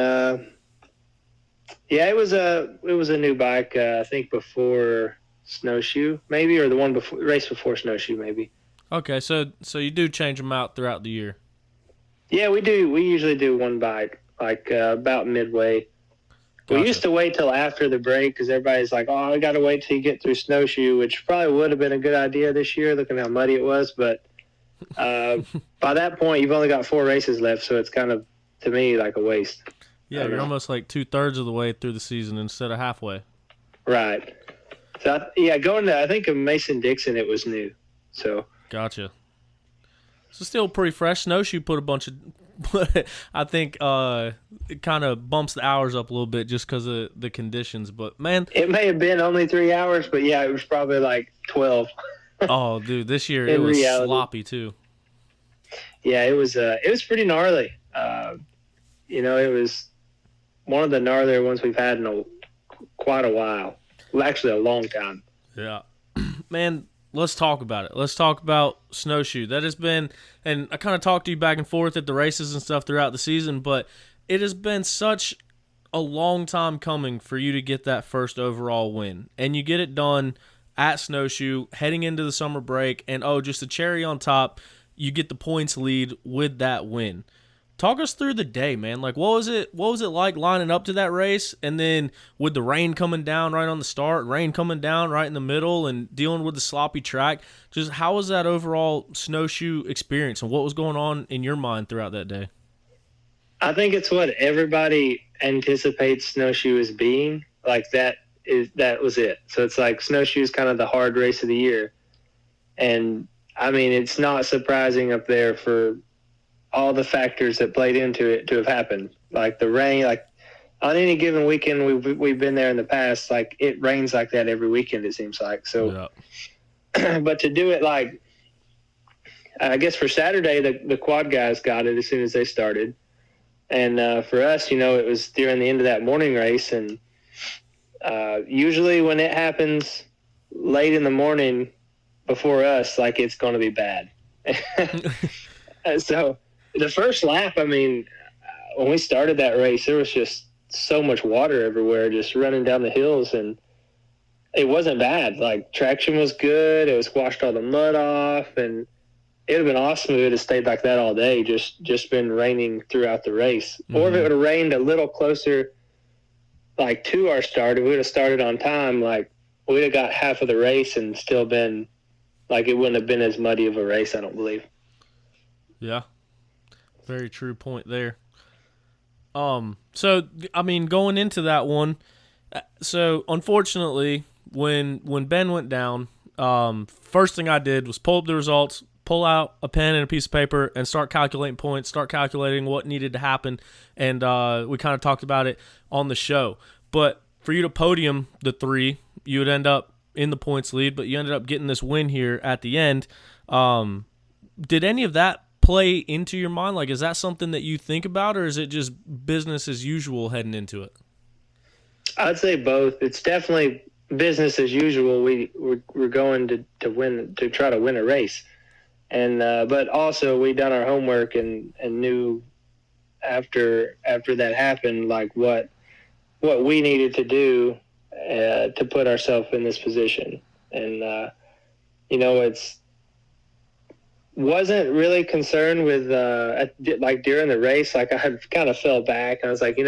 yeah, it was a new bike. I think before Snowshoe maybe, or the one before race before Snowshoe maybe. Okay, so you do change them out throughout the year. Yeah, we do. We usually do one bike about midway. Gotcha. We used to wait till after the break because everybody's like, oh, I got to wait till you get through Snowshoe, which probably would have been a good idea this year, looking how muddy it was. But by that point, you've only got 4 races left, so it's kind of, to me, like a waste. Yeah, you're almost like 2/3 of the way through the season instead of halfway. Right. So, going to, I think of Mason-Dixon, it was new. So. Gotcha. So still pretty fresh. Snowshoe put a bunch of, I think it kind of bumps the hours up a little bit just because of the conditions. But man, It may have been only 3 hours, but yeah, it was probably like 12 oh dude, this year it in was reality. sloppy too. Yeah, it was pretty gnarly. It was one of the gnarlier ones we've had in quite a while. Well, actually, a long time. Yeah, man. Let's talk about it. Let's talk about Snowshoe. That has been, and I kind of talked to you back and forth at the races and stuff throughout the season, but it has been such a long time coming for you to get that first overall win. And you get it done at Snowshoe, heading into the summer break, and just a cherry on top, you get the points lead with that win. Talk us through the day, man. Like, what was it like lining up to that race, and then with the rain coming down right on the start, rain coming down right in the middle, and dealing with the sloppy track? Just how was that overall Snowshoe experience, and what was going on in your mind throughout that day? I think it's what everybody anticipates Snowshoe as being. Like, that was it. So it's like Snowshoe is kind of the hard race of the year. And, I mean, it's not surprising up there for all the factors that played into it to have happened. Like the rain, like on any given weekend we've been there in the past, like it rains like that every weekend, it seems like. So, yeah. But to do it, like, I guess for Saturday, the quad guys got it as soon as they started. And for us, it was during the end of that morning race. And usually when it happens late in the morning before us, like, it's going to be bad. So the first lap, I mean, when we started that race, there was just so much water everywhere, just running down the hills, and it wasn't bad. Like, traction was good. It was washed all the mud off, and it would have been awesome if it had stayed like that all day, just been raining throughout the race. Mm-hmm. Or if it would have rained a little closer, like, to our start, if we would have started on time, like, we'd have got half of the race and still been, like, it wouldn't have been as muddy of a race, I don't believe. Yeah. Very true point there. So, I mean, going into that one, so unfortunately, when Ben went down, first thing I did was pull up the results, pull out a pen and a piece of paper, and start calculating points, start calculating what needed to happen, and we kind of talked about it on the show. But for you to podium the three, you would end up in the points lead, but you ended up getting this win here at the end. Did any of that play into your mind? Like, is that something that you think about, or is it just business as usual heading into it? I'd say both. It's definitely business as usual. We're going to win, to try to win a race, and but also we done our homework and knew after that happened, like what we needed to do to put ourselves in this position. And it's wasn't really concerned with like during the race. Like, I had kind of fell back. I was like,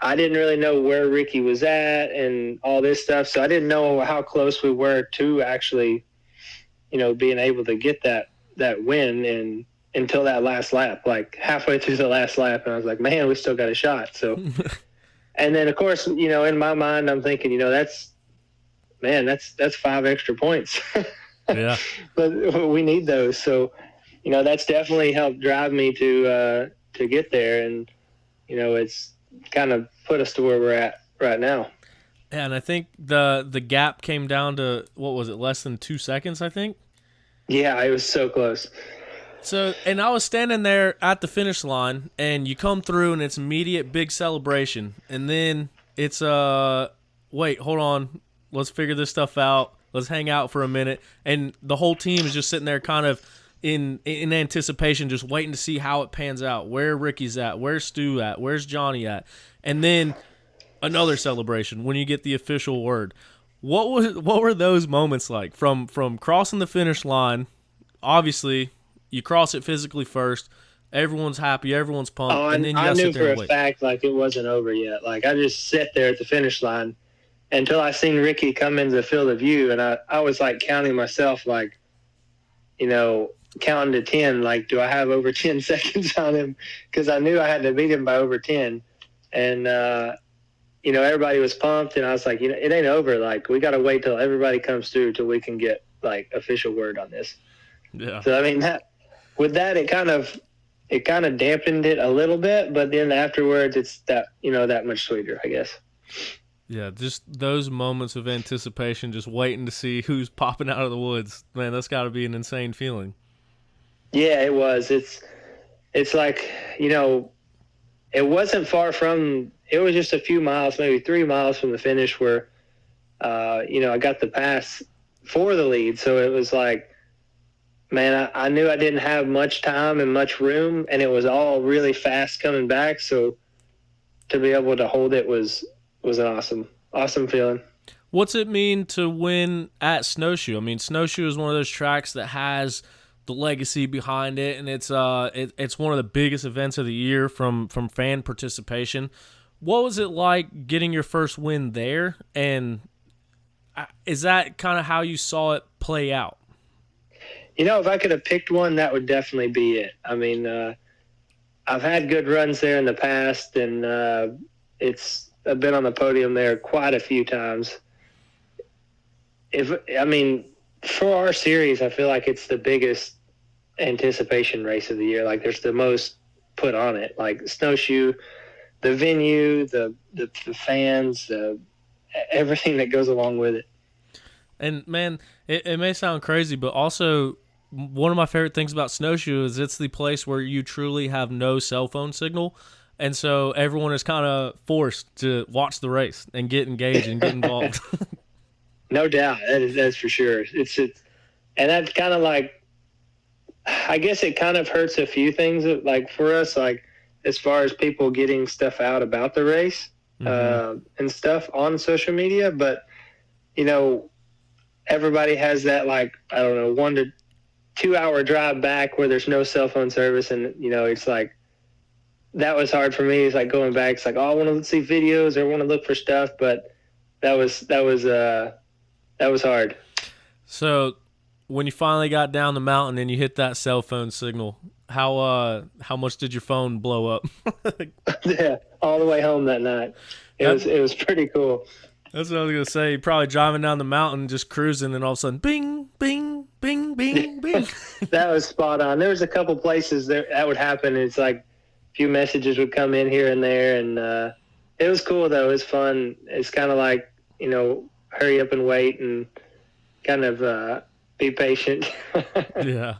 I didn't really know where Ricky was at and all this stuff, so I didn't know how close we were to actually, being able to get that win and until that last lap, like halfway through the last lap, and I was like, man, we still got a shot. So, and then of course, in my mind, I'm thinking, that's 5 extra points. Yeah. But we need those. So, that's definitely helped drive me to get there. And, it's kind of put us to where we're at right now. Yeah, and I think the gap came down to, what was it, less than 2 seconds, I think? Yeah, it was so close. So, and I was standing there at the finish line, and you come through, and it's immediate big celebration. And then it's, wait, hold on, let's figure this stuff out. Let's hang out for a minute. And the whole team is just sitting there kind of in anticipation, just waiting to see how it pans out. Where Ricky's at, where's Stu at, where's Johnny at. And then another celebration when you get the official word. What were those moments like from crossing the finish line? Obviously, you cross it physically first. Everyone's happy, everyone's pumped, and then you got to sit there and wait. I knew for a fact, like, it wasn't over yet. Like, I just sat there at the finish line until I seen Ricky come into the field of view, and I was like counting myself, like, counting to 10. Like, do I have over 10 seconds on him? Because I knew I had to beat him by over 10, and everybody was pumped, and I was like, it ain't over. Like, we got to wait till everybody comes through till we can get, like, official word on this. Yeah. So I mean it kind of dampened it a little bit, but then afterwards it's that much sweeter, I guess. Yeah, just those moments of anticipation, just waiting to see who's popping out of the woods. Man, that's got to be an insane feeling. Yeah, it was. It's like, it wasn't far from. It was just a few miles, maybe 3 miles from the finish, where I got the pass for the lead. So it was like, man, I knew I didn't have much time and much room, and it was all really fast coming back. So to be able to hold it was an awesome feeling. What's it mean to win at Snowshoe? I mean, Snowshoe is one of those tracks that has the legacy behind it, and it's one of the biggest events of the year from fan participation. What was it like getting your first win there, and is that kind of how you saw it play out? If I could have picked one, that would definitely be it. I mean, I've had good runs there in the past, and I've been on the podium there quite a few times. For our series, I feel like it's the biggest anticipation race of the year. Like, there's the most put on it. Like Snowshoe, the venue, the fans, everything that goes along with it. And man, it may sound crazy, but also one of my favorite things about Snowshoe is it's the place where you truly have no cell phone signal. And so everyone is kind of forced to watch the race and get engaged and get involved. No doubt. That's for sure. And that's kind of like, I guess it kind of hurts a few things, like for us, like as far as people getting stuff out about the race and stuff on social media. But, everybody has that, like, I don't know, 1 to 2 hour drive back where there's no cell phone service. And, it's like, that was hard for me. It's like going back. It's like, oh, I want to see videos or I want to look for stuff. But that was hard. So when you finally got down the mountain and you hit that cell phone signal, how much did your phone blow up? Yeah, all the way home that night. It was pretty cool. That's what I was gonna say. You're probably driving down the mountain, just cruising, and all of a sudden, bing, bing, bing, bing, bing. That was spot on. There was a couple places that would happen. It's like a few messages would come in here and there, and it was cool though. It was fun. It's kind of like, hurry up and wait and kind of be patient. Yeah.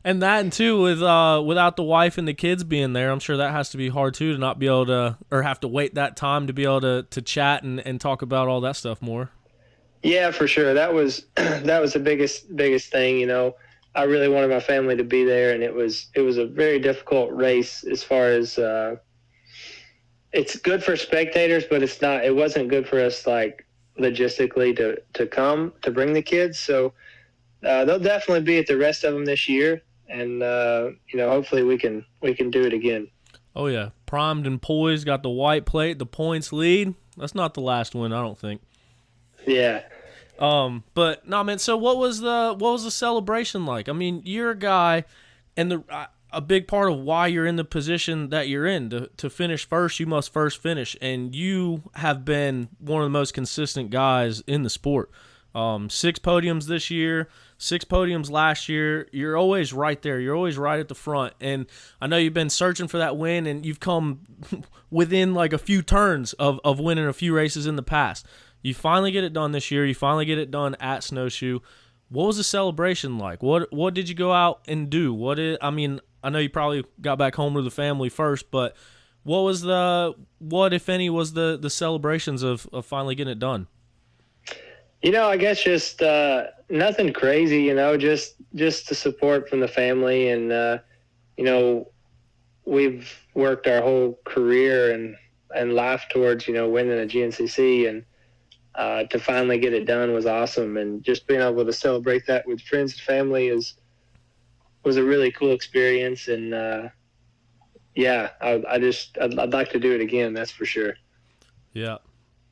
And that, and too, with without the wife and the kids being there, I'm sure that has to be hard too, to not be able to, or have to wait that time to be able to chat and talk about all that stuff more. Yeah, for sure. That was the biggest thing. I really wanted my family to be there, and it was a very difficult race as far as it's good for spectators, but it wasn't good for us, like, logistically to come to bring the kids. So they'll definitely be at the rest of them this year, and hopefully we can do it again. Oh yeah, primed and poised, got the white plate, the points lead. That's not the last one, I don't think. Yeah. But no, man. So what was the celebration like? I mean, you're a guy, and a big part of why you're in the position that you're in to finish first, you must first finish, and you have been one of the most consistent guys in the sport. 6 podiums this year, 6 podiums last year. You're always right there. You're always right at the front. And I know you've been searching for that win, and you've come within like a few turns of winning a few races in the past. You finally get it done this year. You finally get it done at Snowshoe. What was the celebration like? What did you go out and do? I know you probably got back home to the family first, but what if any was the celebrations of finally getting it done? I guess just nothing crazy, just the support from the family. And, we've worked our whole career and life towards, winning a GNCC, and to finally get it done was awesome. And just being able to celebrate that with friends and family was a really cool experience. And I'd like to do it again. That's for sure. Yeah,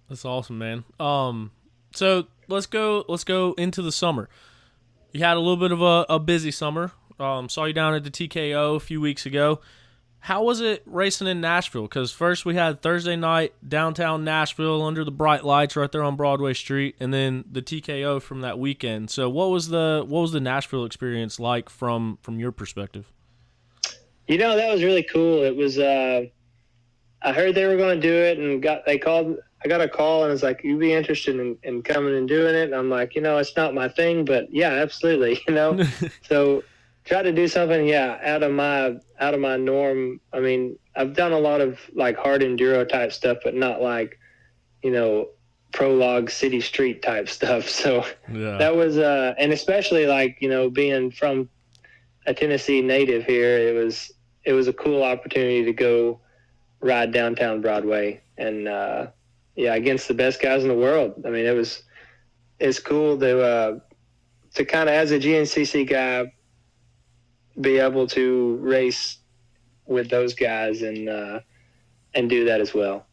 that's awesome, man. So let's go into the summer. You had a little bit of a busy summer. Saw you down at the TKO a few weeks ago. How was it racing in Nashville? Because first we had Thursday night downtown Nashville under the bright lights right there on Broadway Street, and then the TKO from that weekend. So what was the Nashville experience like from your perspective? That was really cool. It was I heard they were going to do it, and I got a call, and it's like, you'd be interested in coming and doing it. And I'm like, it's not my thing, but yeah, absolutely. So try to do something, out of my norm. I mean, I've done a lot of like hard enduro type stuff, but not like, prologue city street type stuff. So that was, and especially like, being from a Tennessee native here, it was a cool opportunity to go ride downtown Broadway and, against the best guys in the world. I mean, it's cool to kind of, as a GNCC guy, be able to race with those guys and do that as well.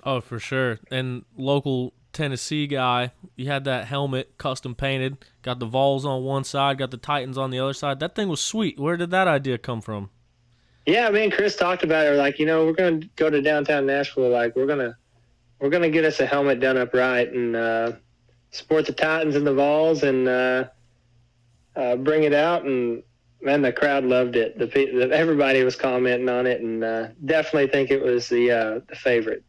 Oh, for sure. And local Tennessee guy, you had that helmet custom painted, got the Vols on one side, got the Titans on the other side. That thing was sweet. Where did that idea come from? Yeah, me and Chris talked about it. Like, we're going to go to downtown Nashville. Like, we're gonna get us a helmet done up right and support the Titans and the Vols and bring it out. And man, the crowd loved it. Everybody was commenting on it, and definitely think it was the favorite.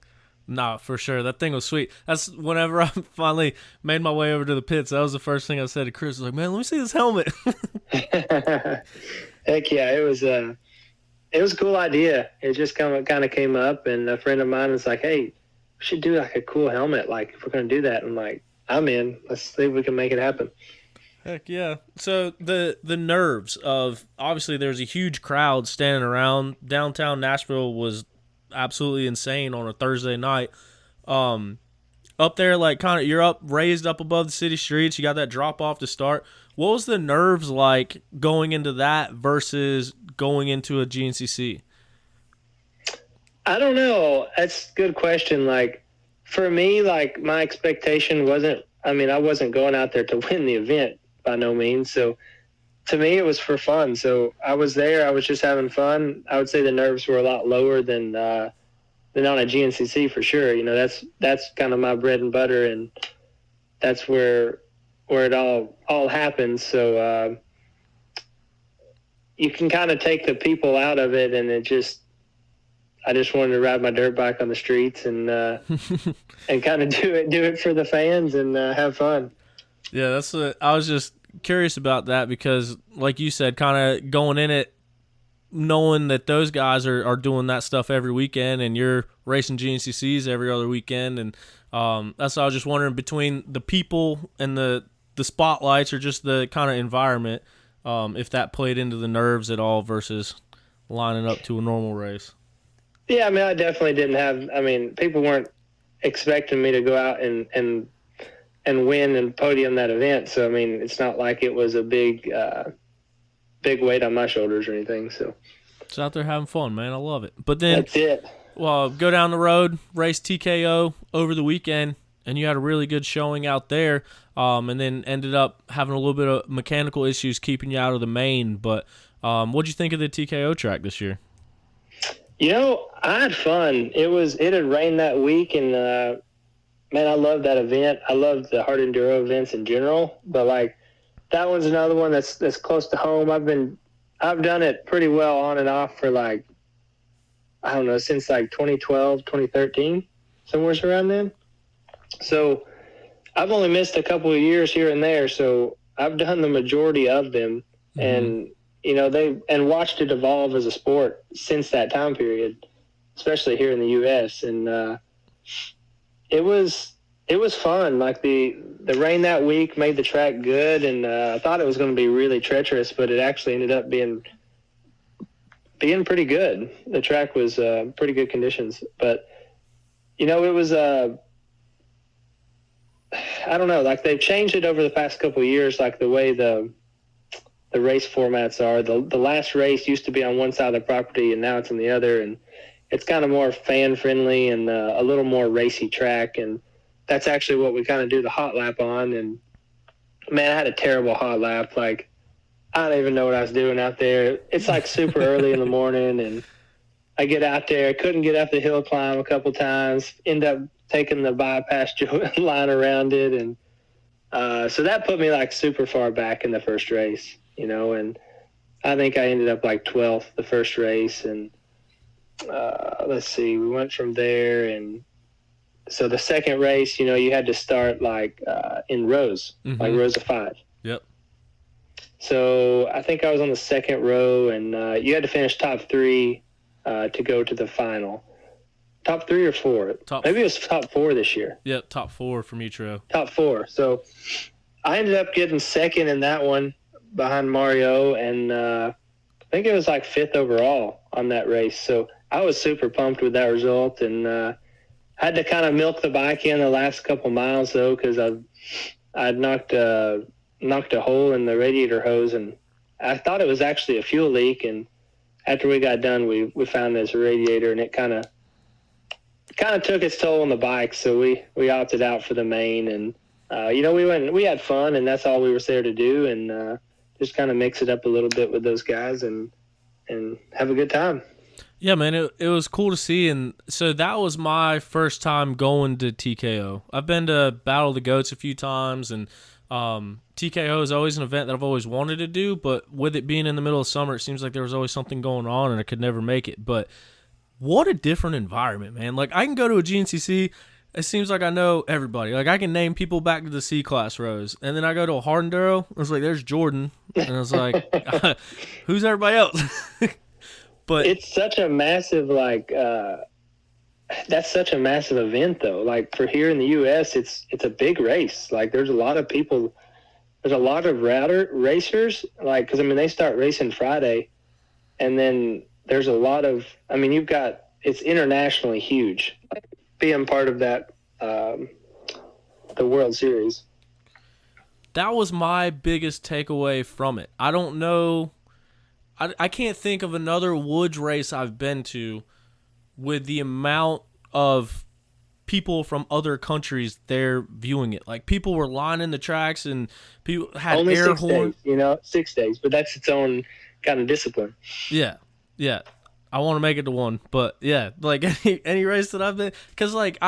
Nah, for sure. That thing was sweet. That's whenever I finally made my way over to the pits, that was the first thing I said to Chris. I was like, man, let me see this helmet. Heck yeah, it was a cool idea. It just kind of came up, and a friend of mine was like, hey, we should do like a cool helmet, like if we're going to do that. I'm like, I'm in. Let's see if we can make it happen. Heck yeah. So the nerves of, obviously there's a huge crowd standing around. Downtown Nashville was absolutely insane on a Thursday night. Up there, like kind of, you're raised up above the city streets. You got that drop off to start. What was the nerves like going into that versus going into a GNCC? I don't know. That's a good question. Like for me, like my expectation wasn't, I wasn't going out there to win the event by no means. So to me, it was for fun. So I was there. I was just having fun. I would say the nerves were a lot lower than on a GNCC for sure. That's kind of my bread and butter, and that's where it all happens. So you can kind of take the people out of it, and I just wanted to ride my dirt bike on the streets and and kind of do it for the fans and have fun. Yeah, that's what I was just curious about, that because like you said, kind of going in it knowing that those guys are doing that stuff every weekend and you're racing GNCCs every other weekend, and that's what I was just wondering, between the people and the spotlights or just the kind of environment, if that played into the nerves at all versus lining up to a normal race. Yeah, I definitely didn't have, people weren't expecting me to go out and win and podium that event. So, it's not like it was a big weight on my shoulders or anything. So it's out there having fun, man. I love it. But then that's it. Well, go down the road, race TKO over the weekend, and you had a really good showing out there, and then ended up having a little bit of mechanical issues keeping you out of the main. But what'd you think of the TKO track this year? I had fun. It had rained that week, and man, I love that event. I love the hard enduro events in general, but like that one's another one that's close to home. I've done it pretty well on and off for like, I don't know, since like 2012, 2013, somewhere around then. So I've only missed a couple of years here and there. So I've done the majority of them, and and watched it evolve as a sport since that time period, especially here in the U.S. And it was fun. Like the rain that week made the track good, and I thought it was going to be really treacherous, but it actually ended up being pretty good. The track was pretty good conditions, but it was I don't know, like they've changed it over the past couple of years, like the way the race formats are. The last race used to be on one side of the property, and now it's on the other, and it's kind of more fan friendly and a little more racy track, and that's actually what we kind of do the hot lap on. And man, I had a terrible hot lap. Like I don't even know what I was doing out there. It's like super early in the morning, and I get out there, couldn't get up the hill climb a couple times, end up taking the bypass line around it. And so that put me like super far back in the first race, and I think I ended up like 12th the first race. And let's see, we went from there. And so the second race, you had to start like in rows, like rows of 5. Yep. So I think I was on the second row, and you had to finish top 3 to go to the final. Top 3 or 4? Maybe it was top 4 this year. Yep, top 4 from each row. Top 4. So I ended up getting second in that one behind Mario, and I think it was like 5th overall on that race. So I was super pumped with that result, and had to kind of milk the bike in the last couple miles though, because I'd knocked a hole in the radiator hose, and I thought it was actually a fuel leak. And after we got done, we found this radiator, and it kind of took its toll on the bike. So we opted out for the main, and we had fun, and that's all we were there to do, and just kind of mix it up a little bit with those guys and have a good time. Yeah, man, it was cool to see. And so that was my first time going to TKO. I've been to Battle of the Goats a few times, and TKO is always an event that I've always wanted to do, but with it being in the middle of summer, it seems like there was always something going on and I could never make it. But what a different environment, man. Like, I can go to a GNCC, it seems like I know everybody. Like, I can name people back to the C-class rows. And then I go to a hard enduro, I was like, there's Jordan. And I was like, who's everybody else? But it's such a massive, that's such a massive event, though. Like, for here in the U.S., it's a big race. Like, there's a lot of people. There's a lot of racers. Like, because, they start racing Friday. And then there's a lot of, it's internationally huge. Like, being part of that, the World Series. That was my biggest takeaway from it. I don't know. I can't think of another woods race I've been to with the amount of people from other countries there viewing it. Like, people were lining the tracks, and people had only air 6 horns. days, 6 days, but that's its own kind of discipline. Yeah. I want to make it to one, but yeah, like any race that I've been, because like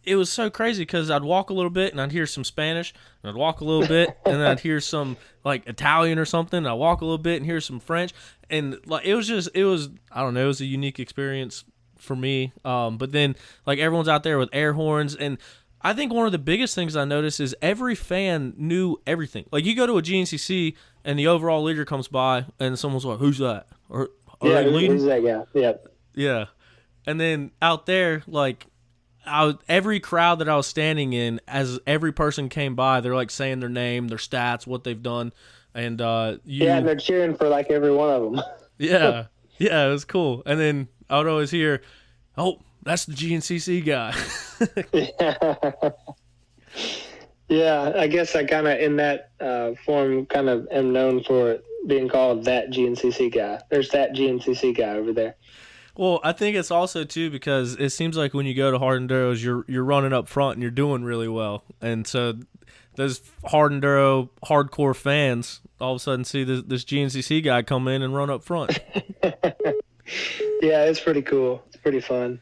it was so crazy because I'd walk a little bit and I'd hear some Spanish, and I'd walk a little bit and then I'd hear some like Italian or something. And I'd walk a little bit and hear some French, and like it was I don't know, it was a unique experience for me. But then like everyone's out there with air horns, and I think one of the biggest things I noticed is every fan knew everything. Like, you go to a GNCC and the overall leader comes by and someone's like, "Who's that?" Or who's that guy? Yeah. Yeah. And then out there, like, every crowd that I was standing in, as every person came by, they're like saying their name, their stats, what they've done, and and they're cheering for like every one of them. Yeah, it was cool. And then I would always hear, "Oh, that's the GNCC guy." Yeah, I guess I kind of in that form kind of am known for being called that GNCC guy. There's that GNCC guy over there. Well, I think it's also too because it seems like when you go to hard enduros, you're running up front and you're doing really well, and so those hard enduro hardcore fans all of a sudden see this GNCC guy come in and run up front. Yeah, it's pretty cool. It's pretty fun.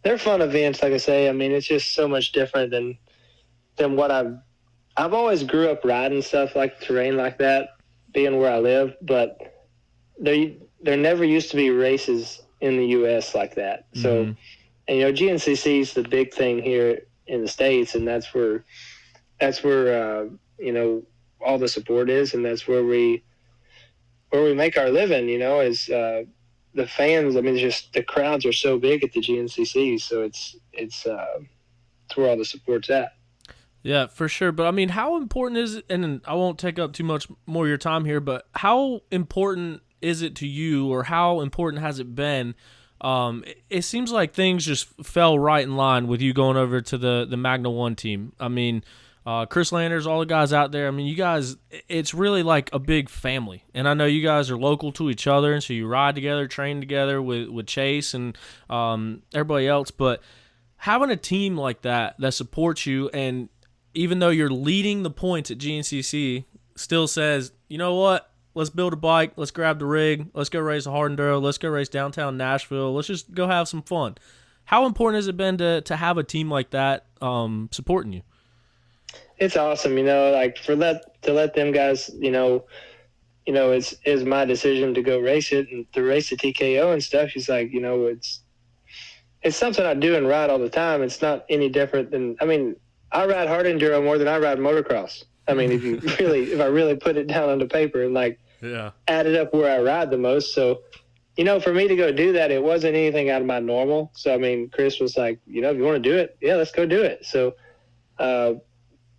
They're fun events, like I say. It's just so much different than what I've always grew up riding stuff like terrain like that, being where I live, but there never used to be races in the U.S. like that. So, and, GNCC is the big thing here in the States, and that's where all the support is, and that's where we make our living. Is the fans. Just the crowds are so big at the GNCC, so it's where all the support's at. Yeah, for sure. But how important is it? And I won't take up too much more of your time here, but how important is it to you, or how important has it been? It seems like things just fell right in line with you going over to the Magna 1 team. Chris Landers, all the guys out there, you guys, it's really like a big family. And I know you guys are local to each other, and so you ride together, train together with Chase and everybody else. But having a team like that supports you, and even though you're leading the points at GNCC, still says, you know what, let's build a bike. Let's grab the rig. Let's go race a hard enduro. Let's go race downtown Nashville. Let's just go have some fun. How important has it been to have a team like that supporting you? It's awesome, like to let them guys, it's my decision to go race it and to race the TKO and stuff. She's like, it's something I do and ride all the time. It's not any different than, I ride hard enduro more than I ride motocross. If I really put it down on the paper and add it up where I ride the most. So, for me to go do that, it wasn't anything out of my normal. So, Chris was like, if you want to do it, yeah, let's go do it. So,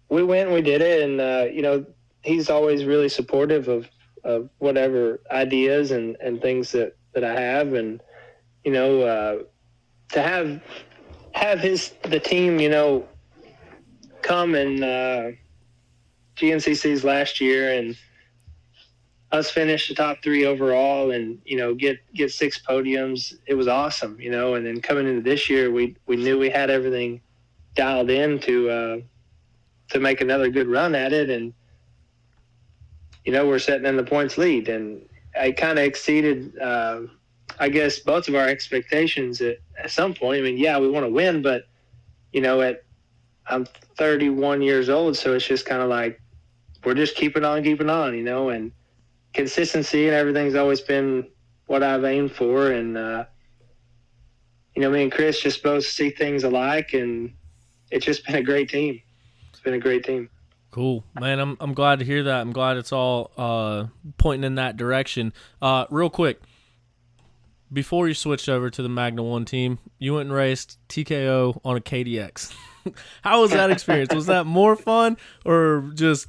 we went and we did it. And, he's always really supportive of whatever ideas and things that I have. And, to have the team, come and GNCC's last year and us finish the top 3 overall and, get 6 podiums. It was awesome, and then coming into this year, we knew we had everything dialed in to make another good run at it. And, we're sitting in the points lead, and I kind of exceeded, I guess, both of our expectations at some point. We want to win, but, I'm 31 years old, so it's just kind of like we're just keeping on, and consistency and everything's always been what I've aimed for. And, me and Chris just both see things alike, and it's just been a great team. It's been a great team. Cool, man. I'm glad to hear that. I'm glad it's all pointing in that direction. Real quick, before you switched over to the Magna 1 team, you went and raced TKO on a KDX. How was that experience? Was that more fun, or just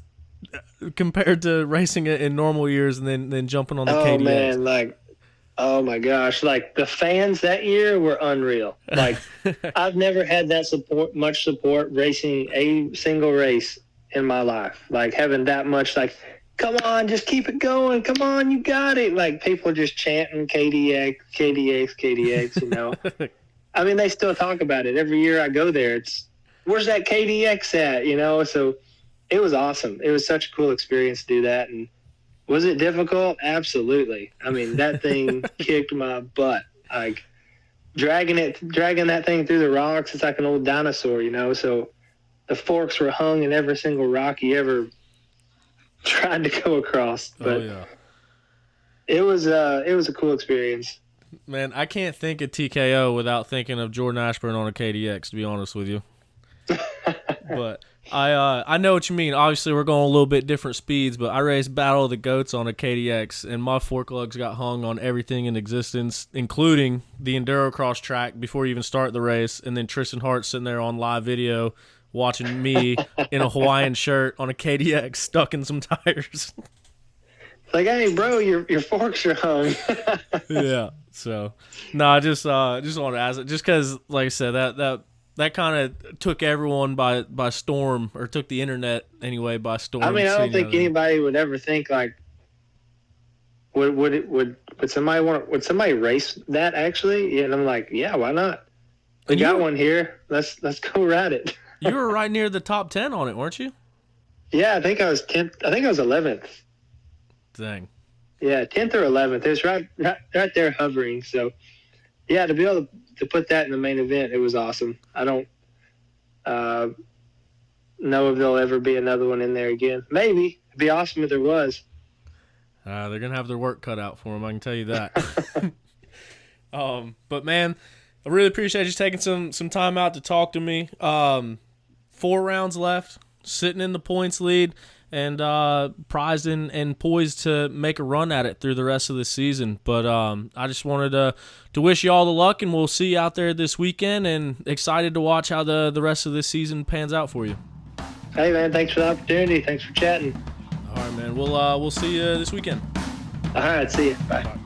compared to racing it in normal years and then jumping on the KDX? Oh, man, oh my gosh, the fans that year were unreal. I've never had that much support racing a single race in my life. Having that much, come on, just keep it going. Come on, you got it. People just chanting KDX, KDX, KDX, they still talk about it. Every year I go there, it's, where's that KDX at, So it was awesome. It was such a cool experience to do that. And was it difficult? Absolutely. That thing kicked my butt. Dragging that thing through the rocks, it's like an old dinosaur, So the forks were hung in every single rock you ever tried to go across. But it was a cool experience. Man, I can't think of TKO without thinking of Jordan Ashburn on a KDX, to be honest with you. But I know what you mean. Obviously, we're going a little bit different speeds, but I raced Battle of the Goats on a KDX, and my fork lugs got hung on everything in existence, including the Enduro Cross track before you even start the race, and then Tristan Hart sitting there on live video watching me in a Hawaiian shirt on a KDX stuck in some tires. Hey, bro, your forks are hung. Yeah. So, no, I just wanted to ask it, just because, like I said, that kind of took everyone by storm, or took the internet anyway by storm. I don't think anybody would ever think would somebody race that actually? Yeah, and I'm like, yeah, why not? We got one here. Let's go ride it. You were right near the top 10 on it, weren't you? Yeah, I think I was 10th. I think I was 11th. Dang. Yeah, 10th or 11th. It was right there hovering. So, yeah, to be able to put that in the main event, it was awesome. I don't know if there'll ever be another one in there again. Maybe. It'd be awesome if there was. They're going to have their work cut out for them, I can tell you that. But, man, I really appreciate you taking some time out to talk to me. 4 rounds left, sitting in the points lead, and prized and poised to make a run at it through the rest of the season. But I just wanted to wish you all the luck, and we'll see you out there this weekend, and excited to watch how the rest of this season pans out for you. Hey, man, thanks for the opportunity. Thanks for chatting. All right, man. We'll see you this weekend. All right, see you. Bye. Bye.